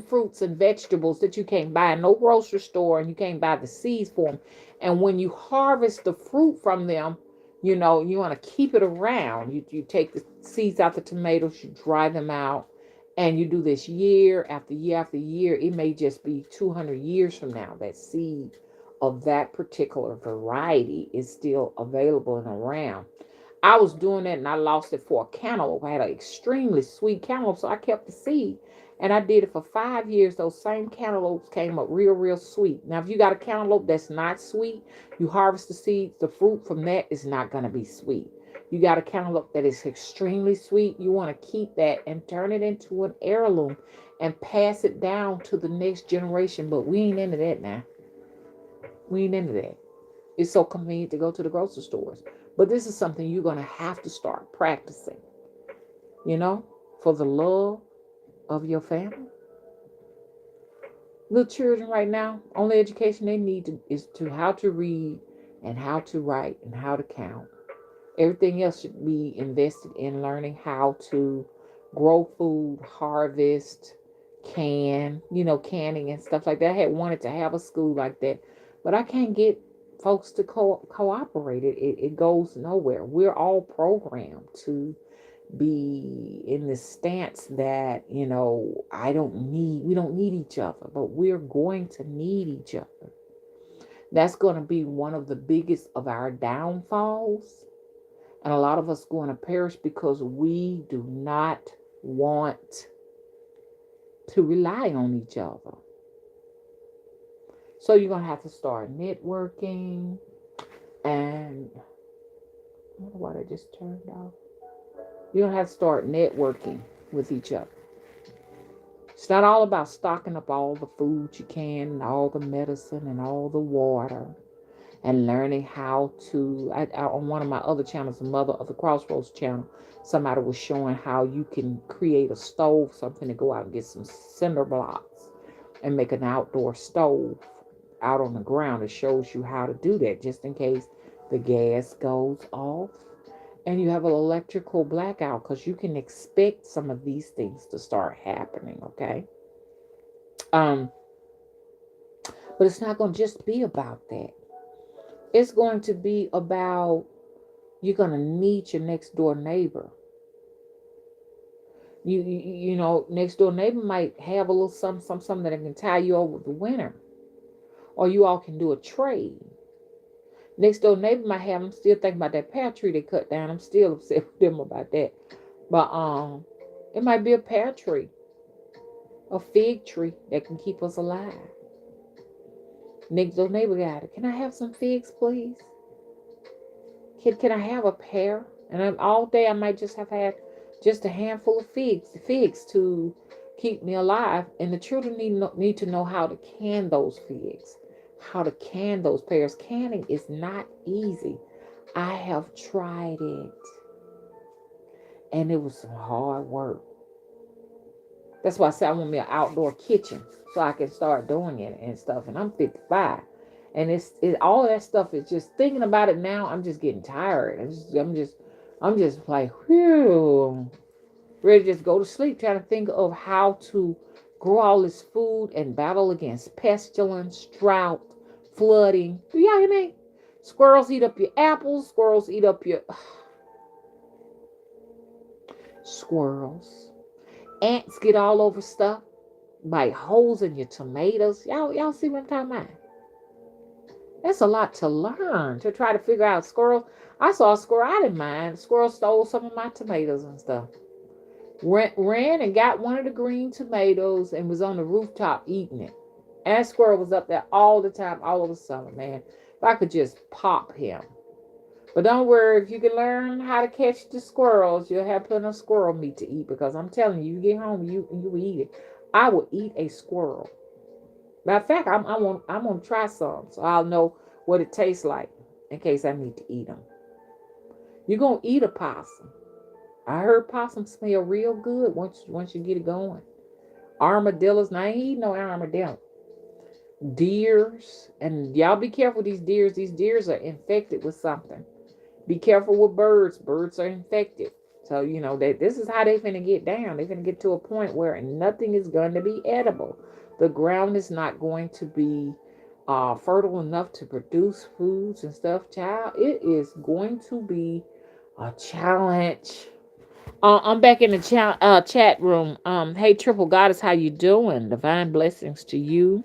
[SPEAKER 1] fruits and vegetables that you can't buy in no grocery store, and you can't buy the seeds for them. And when you harvest the fruit from them, you want to keep it around. You take the seeds out the tomatoes, you dry them out, and you do this year after year after year. It may just be 200 years from now that seed of that particular variety is still available and around. I was doing that and I lost it for a cantaloupe. I had an extremely sweet cantaloupe, so I kept the seed, and I did it for 5 years. Those same cantaloupes came up real, real sweet. Now, if you got a cantaloupe that's not sweet, you harvest the seeds, the fruit from that is not going to be sweet. You got a cantaloupe that is extremely sweet, you want to keep that and turn it into an heirloom and pass it down to the next generation. But we ain't into that now. We ain't into that. It's so convenient to go to the grocery stores. But this is something you're going to have to start practicing, you know, for the love of your family. Little children right now, only education they need is to how to read and how to write and how to count. Everything else should be invested in learning how to grow food, harvest, canning and stuff like that. I had wanted to have a school like that, but I can't get folks to cooperate. It goes nowhere. We're all programmed to be in the stance that, we don't need each other, but we're going to need each other. That's going to be one of the biggest of our downfalls. And a lot of us going to perish because we do not want to rely on each other. So you're going to have to start networking. And I wonder why they just turned off. You're going to have to start networking with each other. It's not all about stocking up all the food you can and all the medicine and all the water and learning how to. On one of my other channels, the Mother of the Crossroads channel, somebody was showing how you can create a stove, something to go out and get some cinder blocks and make an outdoor stove out on the ground. It shows you how to do that just in case the gas goes off and you have an electrical blackout, because you can expect some of these things to start happening. Okay. um but it's not going to just be about that. It's going to be about, you're going to need your next door neighbor. You know, next door neighbor might have a little something that can tie you over the winter, or you all can do a trade. Next door neighbor might have, I'm still thinking about that pear tree they cut down. I'm still upset with them about that. But it might be a pear tree, a fig tree that can keep us alive. Next door neighbor got it. Can I have some figs, please? Can I have a pear? And all day I might just have had just a handful of figs to keep me alive. And the children need to know how to can those figs, how to can those pears. Canning is not easy. I have tried it, and it was some hard work. That's why I said I want me an outdoor kitchen so I can start doing it and stuff. And I'm 55, and all of that stuff is just thinking about it now. I'm just getting tired. I'm just like, whew, ready to just go to sleep, trying to think of how to grow all this food and battle against pestilence, drought, flooding. Do y'all hear me? Squirrels eat up your apples. Squirrels eat up your squirrels. Ants get all over stuff, bite holes in your tomatoes. Y'all see what I'm talking about? That's a lot to learn, to try to figure out squirrels. I saw a squirrel I didn't mind. The squirrel stole some of my tomatoes and stuff. Ran and got one of the green tomatoes and was on the rooftop eating it. And that squirrel was up there all the time, all over summer, man. If I could just pop him. But don't worry, if you can learn how to catch the squirrels, you'll have plenty of squirrel meat to eat. Because I'm telling you, you get home, you eat it. I will eat a squirrel. Matter of fact, I'm gonna try some, so I'll know what it tastes like in case I need to eat them. You're gonna eat a possum. I heard possums smell real good once you get it going. Armadillos, now I ain't eating no armadillo. Deers, and y'all be careful. These deers. These deers are infected with something. Be careful with birds. Birds are infected. So, you know, that this is how they finna get down. They're finna get to a point where nothing is going to be edible. The ground is not going to be fertile enough to produce foods and stuff. Child, it is going to be a challenge. I'm back in the chat room. Hey, Triple Goddess, how you doing? Divine blessings to you.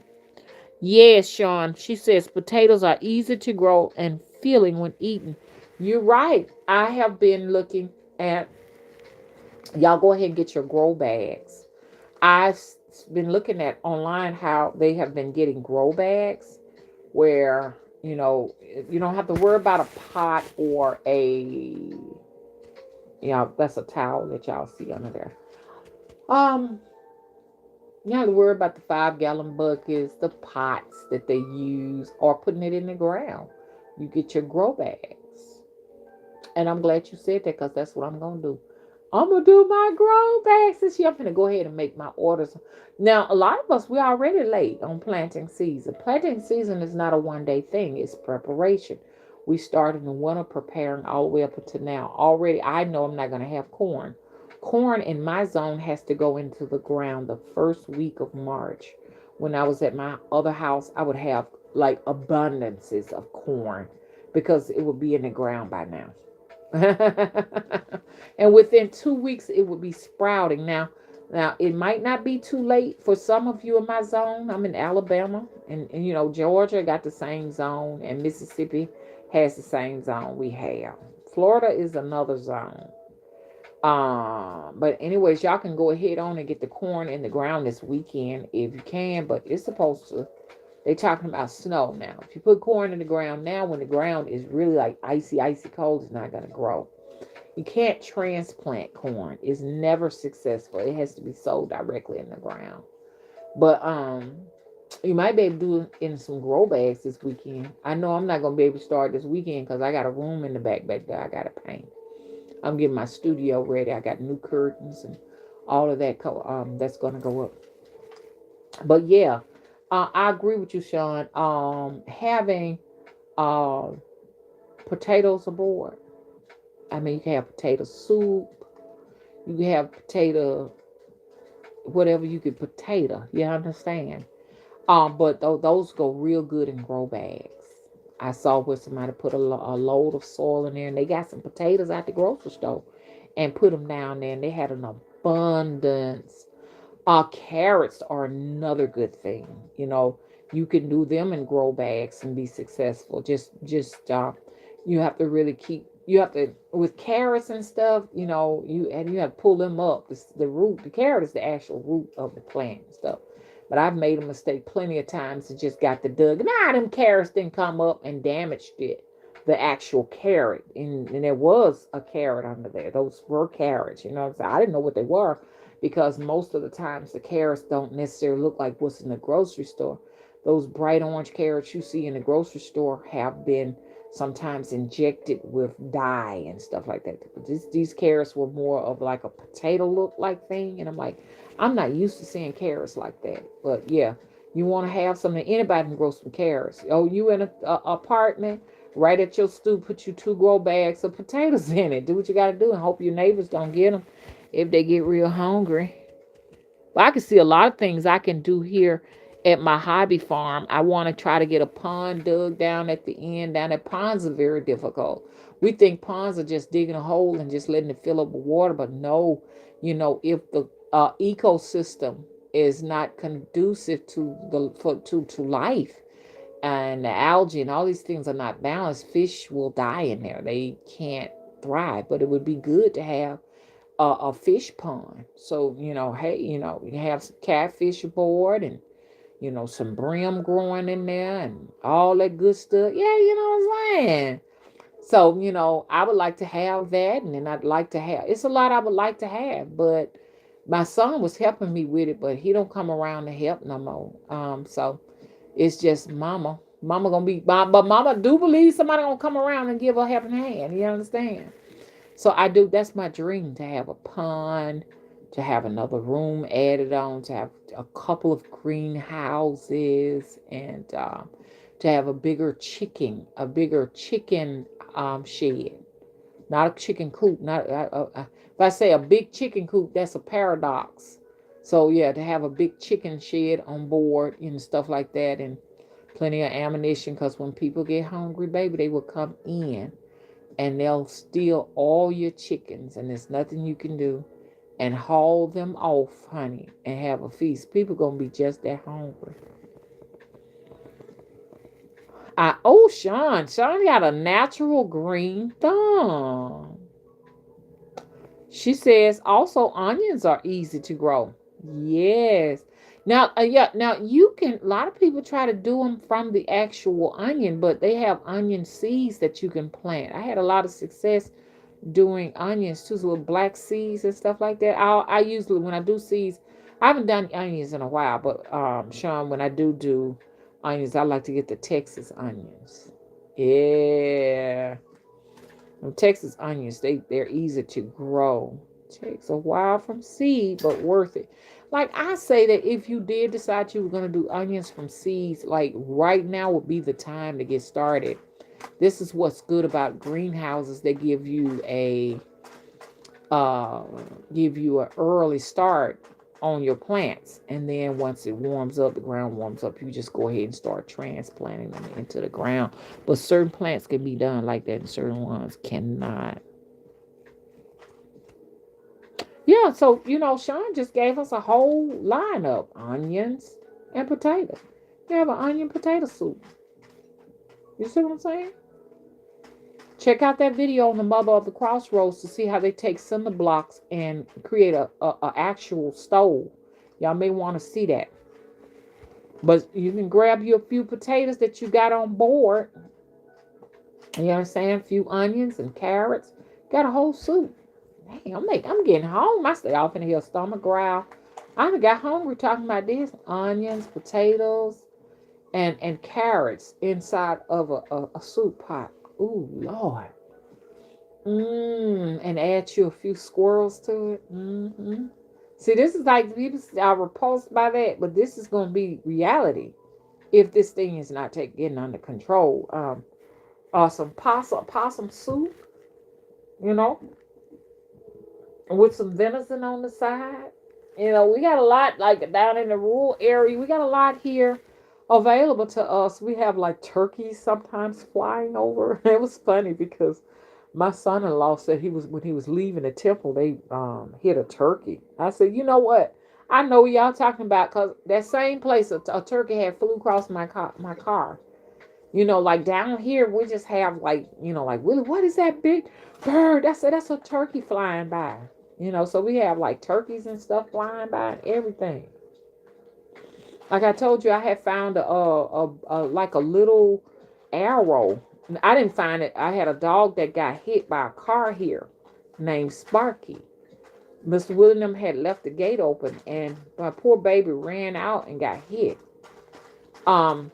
[SPEAKER 1] Yes, Sean. She says potatoes are easy to grow and filling when eaten. You're right. I have been looking at, y'all go ahead and get your grow bags. I've been looking at online how they have been getting grow bags where, you know, you don't have to worry about a pot or that's a towel that y'all see under there. You don't have to worry about the 5-gallon buckets, the pots that they use, or putting it in the ground. You get your grow bags. And I'm glad you said that, because that's what I'm going to do. I'm going to do my grow bags this year. I'm going to go ahead and make my orders. Now, a lot of us, we're already late on planting season. Planting season is not a one-day thing. It's preparation. We started in the winter preparing all the way up until now. Already, I know I'm not going to have corn. Corn in my zone has to go into the ground the first week of March. When I was at my other house, I would have like abundances of corn because it would be in the ground by now. And within 2 weeks, it would be sprouting. Now, it might not be too late for some of you in my zone. I'm in Alabama, and you know, Georgia got the same zone, and Mississippi has the same zone we have. Florida is another zone. But anyways, y'all can go ahead on and get the corn in the ground this weekend if you can, but it's supposed to, they talking about snow now. If you put corn in the ground now, when the ground is really like icy cold, it's not going to grow. You can't transplant corn. It's never successful. It has to be sold directly in the ground. But you might be able to do it in some grow bags this weekend. I know I'm not gonna be able to start this weekend because I got a room in the back there. I gotta paint. I'm getting my studio ready. I got new curtains and all of that. That's gonna go up. But yeah, I agree with you, Sean. Having uh potatoes aboard. I mean, you can have potato soup. You can have potato, whatever you can potato. You understand? But those go real good in grow bags. I saw where somebody put a load of soil in there, and they got some potatoes at the grocery store, and put them down there, and they had an abundance. Carrots are another good thing. You can do them in grow bags and be successful. Just you have to really keep. You have to with carrots and stuff. You have to pull them up. The root. The carrot is the actual root of the plant and stuff. But I've made a mistake plenty of times and just got the dug. Them carrots didn't come up and damaged it. The actual carrot. And there was a carrot under there. Those were carrots. So I didn't know what they were because most of the times the carrots don't necessarily look like what's in the grocery store. Those bright orange carrots you see in the grocery store have been sometimes injected with dye and stuff like that. These carrots were more of like a potato look like thing. And I'm like, I'm not used to seeing carrots like that. But yeah, you want to have something. Anybody can grow some carrots. Oh, you in a apartment, right at your stoop, put you 2 grow bags of potatoes in it. Do what you got to do and hope your neighbors don't get them if they get real hungry. But I can see a lot of things I can do here at my hobby farm. I want to try to get a pond dug down at the end. Down there, ponds are very difficult. We think ponds are just digging a hole and just letting it fill up with water, but no, if the ecosystem is not conducive to life, and the algae and all these things are not balanced, fish will die in there. They can't thrive. But it would be good to have a fish pond. So, hey, you have some catfish aboard and, some brim growing in there and all that good stuff. Yeah, you know what I'm saying? So, I would like to have that. And then I'd like to have, it's a lot I would like to have, but my son was helping me with it, but he don't come around to help no more. So it's just Mama gonna be, but Mama do believe somebody gonna come around and give a helping hand. You understand? So I do. That's my dream, to have a pond, to have another room added on, to have a couple of greenhouses, and to have a bigger chicken shed, not a chicken coop. Not if I say a big chicken coop, that's a paradox. So yeah, to have a big chicken shed on board and stuff like that, and plenty of ammunition, because when people get hungry, baby, they will come in and they'll steal all your chickens, and there's nothing you can do, and haul them off, honey, and have a feast. People gonna be just that hungry. Sean got a natural green thumb. She says also onions are easy to grow. Yes. Now, now you can, a lot of people try to do them from the actual onion, but they have onion seeds that you can plant. I had a lot of success doing onions too, so with black seeds and stuff like that. I usually, when I do seeds, I haven't done onions in a while, but Sean, when I do onions, I like to get the Texas onions. Yeah. Texas onions, they're easy to grow. Takes a while from seed, but worth it. Like I say that if you did decide you were going to do onions from seeds, like right now would be the time to get started. This is what's good about greenhouses. They give you an early start on your plants, and then once it warms up, the ground warms up, you just go ahead and start transplanting them into the ground. But certain plants can be done like that and certain ones cannot. Yeah, so Sean just gave us a whole lineup: onions and potatoes. You have an onion potato soup. You see what I'm saying? Check out that video on the Mother of the Crossroads to see how they take cinder blocks and create a actual stove. Y'all may want to see that. But you can grab you a few potatoes that you got on board. You understand? A few onions and carrots. Got a whole soup. Dang, I'm getting home. I stay off in here, stomach growl. I done got hungry talking about this. Onions, potatoes, and carrots inside of a soup pot. Ooh, Lord. And add you a few squirrels to it. See, this is like people are repulsed by that, but this is going to be reality if this thing is not getting under control. Some possum soup, you know, with some venison on the side. You know, we got a lot like down in the rural area. We got a lot here available to us. We have like turkeys sometimes flying over. It was funny because my son-in-law said he was when he was leaving the temple, they hit a turkey. I said, you know what? I know what y'all talking about because that same place a turkey had flew across my car. You know, like down here, we just have like, you know, like, Willie, what is that big bird? That's a turkey flying by. You know, so we have like turkeys and stuff flying by and everything. Like I told you, I had found a like a little arrow. I didn't find it. I had a dog that got hit by a car here named Sparky. Mr. William had left the gate open and my poor baby ran out and got hit. Um,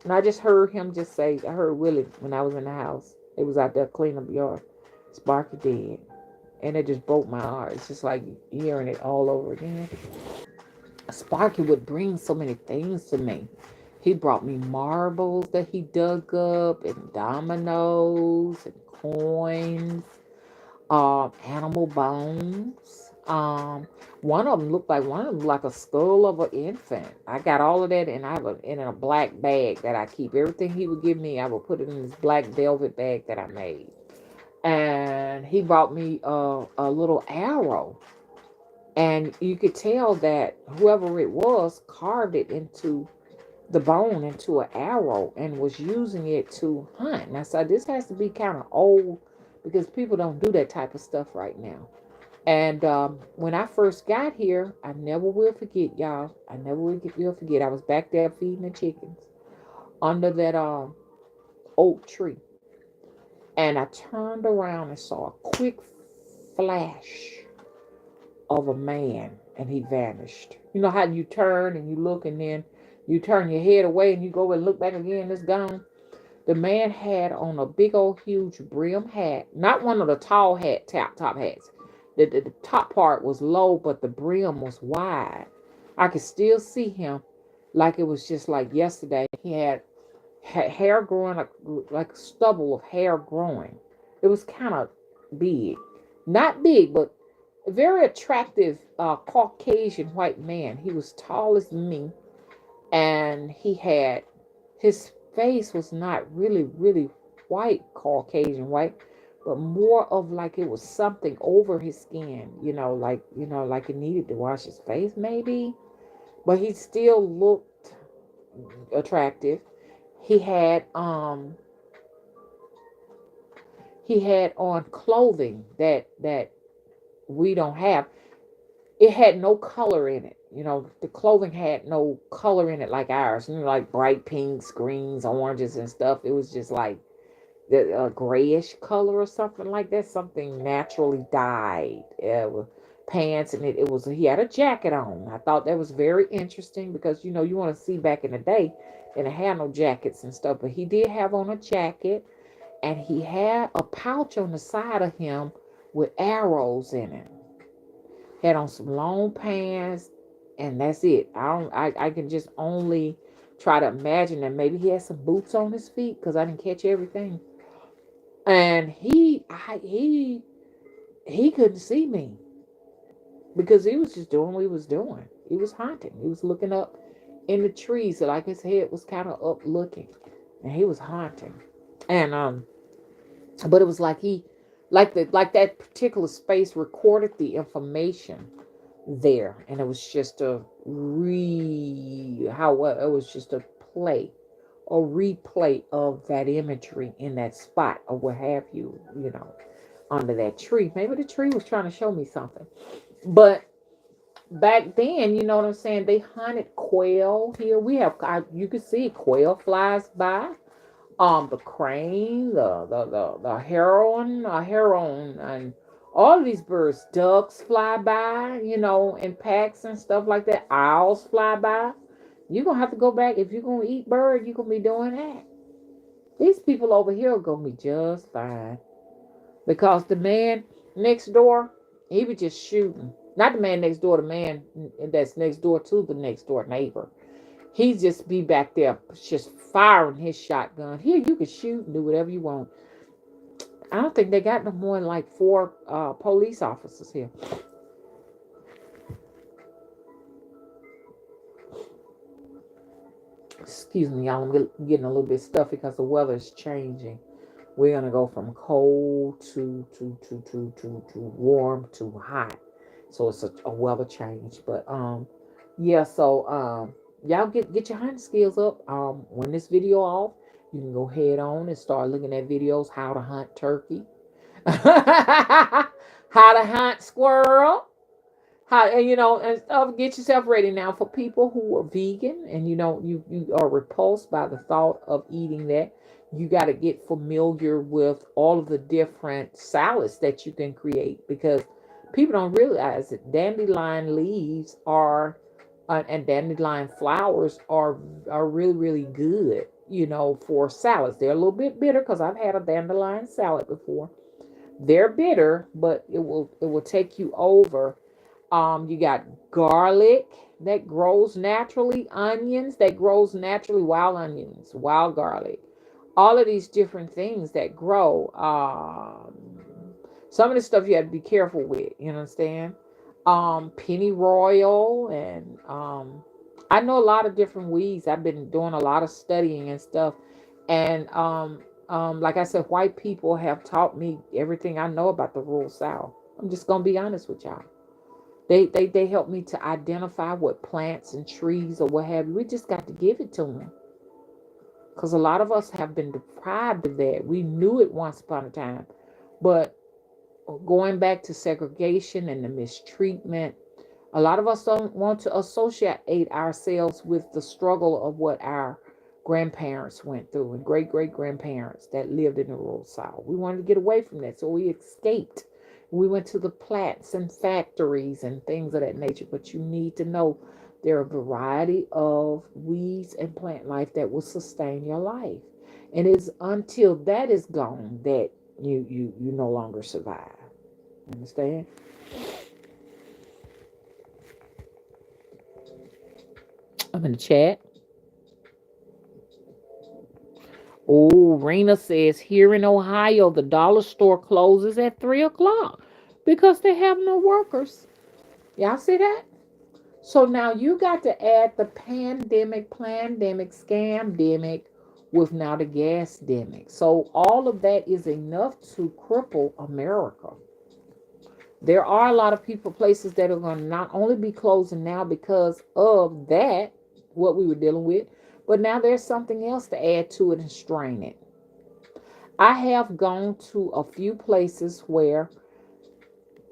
[SPEAKER 1] and I just heard him just say, I heard Willie when I was in the house. It was out there cleaning up yard. Sparky dead. And it just broke my heart. It's just like hearing it all over again. Sparky would bring so many things to me. He brought me marbles that he dug up, and dominoes, and coins, animal bones. One of them looked like a skull of an infant. I got all of that, and I have in a black bag that I keep. Everything he would give me, I would put it in this black velvet bag that I made. And he brought me a little arrow, and you could tell that whoever it was carved it into the bone into an arrow and was using it to hunt. Now, so this has to be kind of old because people don't do that type of stuff right now. And when I first got here, I never will forget, y'all. I never will forget. I was back there feeding the chickens under that oak tree. And I turned around and saw a quick flash of a man and he vanished. You know how you turn and you look and then you turn your head away and you go and look back again, it's gone. The man had on a big old huge brim hat, not one of the tall top hats. The top part was low, but the brim was wide. I could still see him like it was just like yesterday. He had hair growing like stubble of hair growing. It was kind of big, not big, but a very attractive Caucasian white man. He was tall as me, and his face was not really white Caucasian white, but more of like it was something over his skin. Like it needed to wash his face maybe, but he still looked attractive. He had um he had on clothing that we don't have. It had no color in it. The clothing had no color in it like ours. Like bright pinks, greens, oranges, and stuff. It was just like the grayish color or something like that. Something naturally dyed. With pants, and it was he had a jacket on. I thought that was very interesting because you want to see back in the day, and it had no jackets and stuff, but he did have on a jacket, and he had a pouch on the side of him with arrows in it. Had on some long pants, and that's it. I can just only try to imagine that maybe he had some boots on his feet because I didn't catch everything. And he couldn't see me because he was just doing what he was doing. He was hunting. He was looking up in the trees, so like his head was kind of up looking, and he was hunting. And but it was like he like that particular space recorded the information there, and it was just a it was just a play or replay of that imagery in that spot or what have you, under that tree. Maybe the tree was trying to show me something. But back then, you know what I'm saying, they hunted quail here. You could see quail flies by. The crane, the heron, and all of these birds. Ducks fly by, in packs and stuff like that. Owls fly by. You're gonna have to go back if you're gonna eat bird. You're gonna be doing that. These people over here are gonna be just fine because the man next door, he was just shooting. Not the man next door, the man that's next door to the next door neighbor. He just be back there just firing his shotgun. Here, you can shoot and do whatever you want. I don't think they got no more than like 4 police officers here. Excuse me, y'all. I'm getting a little bit stuffy because the weather is changing. We're gonna go from cold to warm to hot. So it's a weather change. But yeah. So y'all get your hunting skills up. When this video off, you can go head on and start looking at videos how to hunt turkey, how to hunt squirrel, how and stuff. Get yourself ready now for people who are vegan and you are repulsed by the thought of eating that. You got to get familiar with all of the different salads that you can create because people don't realize that dandelion leaves are and dandelion flowers are really really good. For salads, they're a little bit bitter because I've had a dandelion salad before. They're bitter, but it will take you over. You got garlic that grows naturally, onions that grows naturally, wild onions, wild garlic, all of these different things that grow. Some of the stuff you have to be careful with. You understand? Pennyroyal and I know a lot of different weeds. I've been doing a lot of studying and stuff, and like I said, white people have taught me everything I know about the rural South. I'm just gonna be honest with y'all. They help me to identify what plants and trees or what have you. We just got to give it to them. Because a lot of us have been deprived of that. We knew it once upon a time. But going back to segregation and the mistreatment, a lot of us don't want to associate ourselves with the struggle of what our grandparents went through and great great grandparents that lived in the rural South. We wanted to get away from that, so we escaped. We went to the plants and factories and things of that nature. But you need to know there are a variety of weeds and plant life that will sustain your life. And it's until that is gone that you no longer survive. Understand? I'm in the chat. Oh, Rena says here in Ohio, the dollar store closes at 3 o'clock because they have no workers. Y'all see that? So now you got to add the pandemic, scamdemic with now the gas demic. So all of that is enough to cripple America. There are a lot of people, places that are going to not only be closing now because of that, what we were dealing with, but now there's something else to add to it and strain it. I have gone to a few places where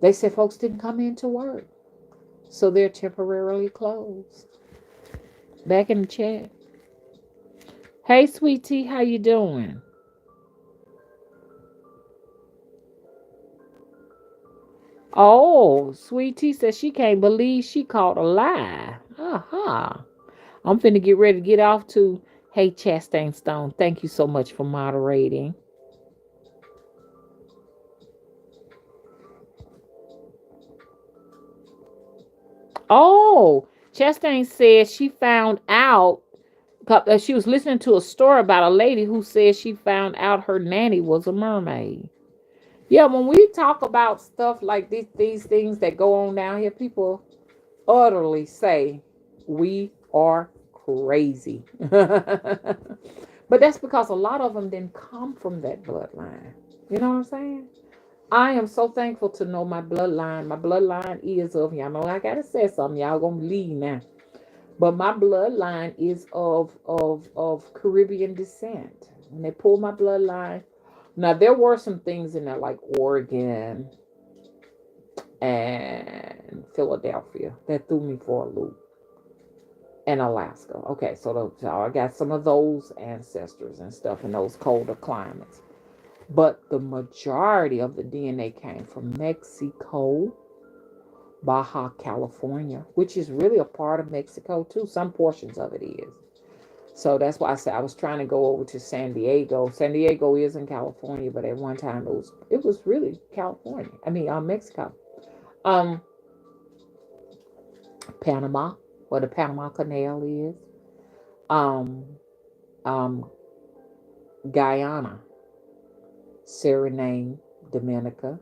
[SPEAKER 1] they said folks didn't come into work. So they're temporarily closed. Back in the chat. Hey, sweetie, how you doing? Oh, sweetie says she can't believe she caught a lie. Aha. I'm finna get ready to get off to. Hey, Chastain Stone, thank you so much for moderating. Oh, Chastain said she found out. She was listening to a story about a lady who said she found out her nanny was a mermaid. Yeah, when we talk about stuff like these things that go on down here, people utterly say we are crazy. But that's because a lot of them didn't come from that bloodline. You know what I'm saying? I am so thankful to know my bloodline. My bloodline is of y'all know I gotta say something. Y'all gonna leave now. But my bloodline is of Caribbean descent. When they pulled my bloodline, now there were some things in there like Oregon and Philadelphia that threw me for a loop. and Alaska. Okay, so I got some of those ancestors and stuff in those colder climates. But the majority of the DNA came from Mexico, Baja California, which is really a part of Mexico too. Some portions of it is. So that's why I said I was trying to go over to San Diego. San Diego is in California, but at one time it was really California. I mean, Mexico. Um, Panama, where the Panama Canal is. Um, um, Guyana, Suriname, Dominica.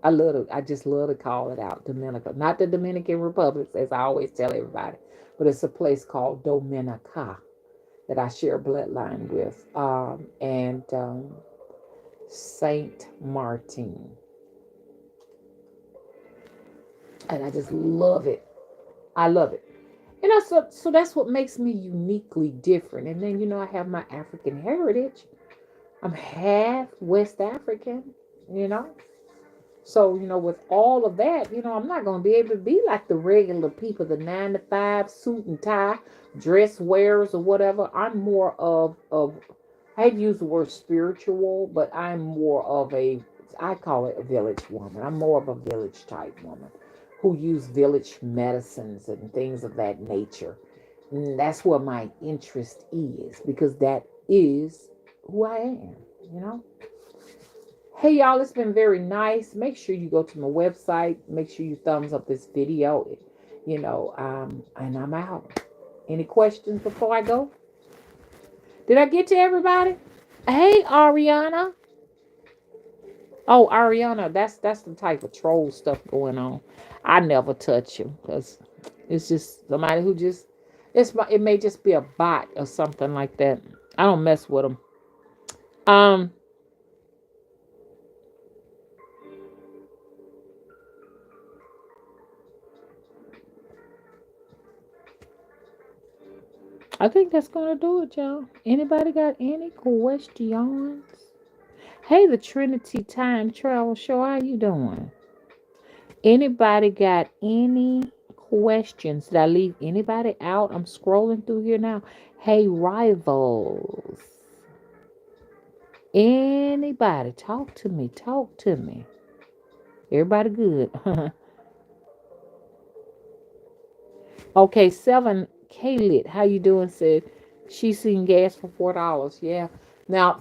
[SPEAKER 1] I just love to call it out, Dominica. Not the Dominican Republic, as I always tell everybody, but it's a place called Dominica that I share bloodline with. And Saint Martin. And I just love it. I love it. So that's what makes me uniquely different. And then, I have my African heritage. I'm half West African, you know. So, with all of that, I'm not going to be able to be like the regular people, the 9 to 5 suit and tie dress wearers or whatever. I'm more of I hate to use the word spiritual, but I'm more of I call it a village woman. I'm more of a village type woman who use village medicines and things of that nature. And that's where my interest is because that is who I am, you know? Hey y'all, it's been very nice. Make sure you go to my website. Make sure you thumbs up this video. And I'm out. Any questions before I go? Did I get to everybody? Hey Ariana. Oh, Ariana, that's the type of troll stuff going on. I never touch him because it's just somebody who just it may just be a bot or something like that. I don't mess with them. Um, I think that's gonna do it, y'all. Anybody got any questions? Hey, the Trinity Time Travel Show, how you doing? Anybody got any questions? Did I leave anybody out? I'm scrolling through here now. Hey, rivals. Anybody, talk to me. Talk to me. Everybody good. Okay, 7 Lit. How you doing? Said she's seen gas for $4. Yeah. Now,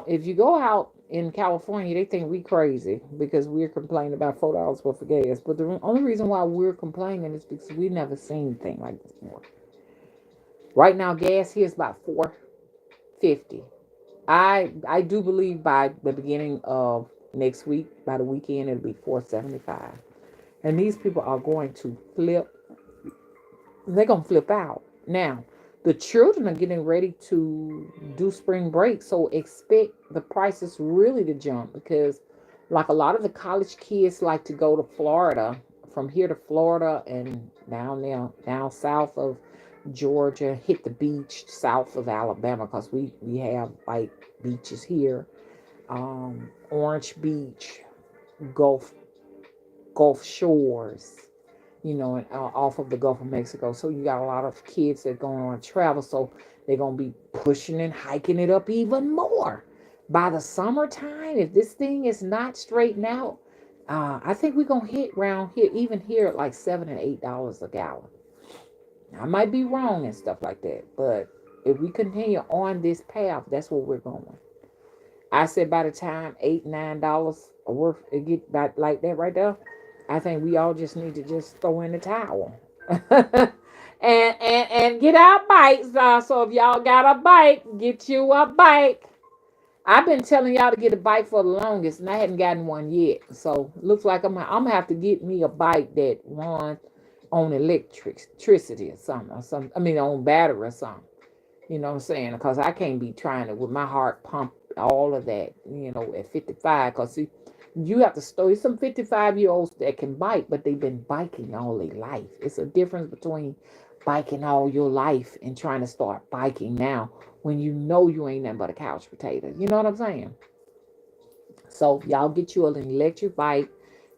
[SPEAKER 1] if you go out in California, they think we crazy because we're complaining about $4 worth of gas. But the only reason why we're complaining is because we never seen anything like this before. Right now, gas here is about 4.50. I do believe by the beginning of next week, by the weekend, it'll be 4.75. And these people are going to flip. They're gonna flip out. Now, the children are getting ready to do spring break, so expect the prices really to jump because like a lot of the college kids like to go to Florida, from here to Florida and down there, down south of Georgia, hit the beach south of Alabama because we have like beaches here. Orange Beach, Gulf Gulf Shores, and off of the Gulf of Mexico. So you got a lot of kids that going on travel. So they're going to be pushing and hiking it up even more. By the summertime, if this thing is not straightened out, I think we're going to hit around here, even here at like $7 and $8 a gallon. I might be wrong and stuff like that. But if we continue on this path, that's where we're going. I said by the time $8, $9 worth it get back like that right there, I think we all just need to just throw in the towel. and get our bikes. So if y'all got a bike, get you a bike. I've been telling y'all to get a bike for the longest, and I hadn't gotten one yet. So looks like I'm gonna have to get me a bike that runs on electricity or something, I mean on battery or something. You know what I'm saying? Because I can't be trying to with my heart pump all of that, at 55. Because see, you have to study some 55-year-olds that can bike, but they've been biking all their life. It's a difference between biking all your life and trying to start biking now when you know you ain't nothing but a couch potato. You know what I'm saying? So y'all get you an electric bike,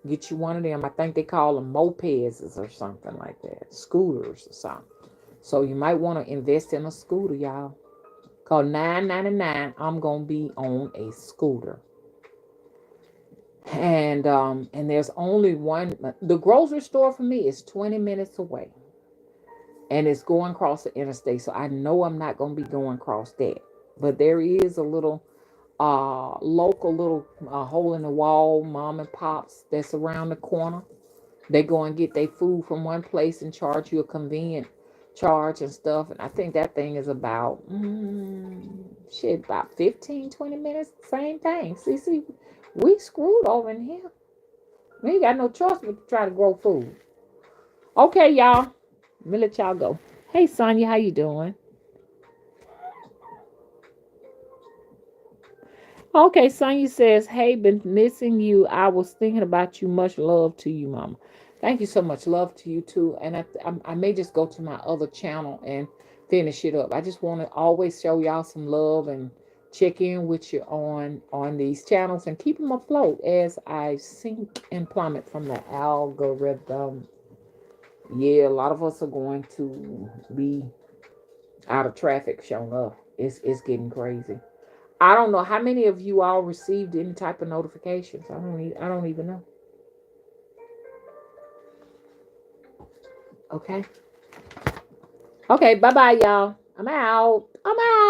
[SPEAKER 1] get you one of them. I think they call them mopeds or something like that, scooters or something. So you might want to invest in a scooter, y'all. Cause $9.99, I'm gonna be on a scooter. And there's only one. The grocery store for me is 20 minutes away, and it's going across the interstate. So I know I'm not gonna be going across that. But there is a little local little hole in the wall mom and pops that's around the corner. They go and get their food from one place and charge you a convenient charge and stuff. And I think that thing is about about 15-20 minutes. Same thing. See, we screwed over in here. We ain't got no choice but to try to grow food. Okay, y'all. Let me let y'all go. Hey, Sonya, how you doing? Okay, Sonya says, hey, been missing you. I was thinking about you. Much love to you, Mama. Thank you so much. Love to you, too. And I may just go to my other channel and finish it up. I just want to always show y'all some love and check in with you on these channels and keep them afloat as I sink and plummet from the algorithm. Yeah, a lot of us are going to be out of traffic showing up. It's getting crazy. I don't know how many of you all received any type of notifications. I don't even know. Okay. Okay, bye-bye y'all. I'm out. I'm out.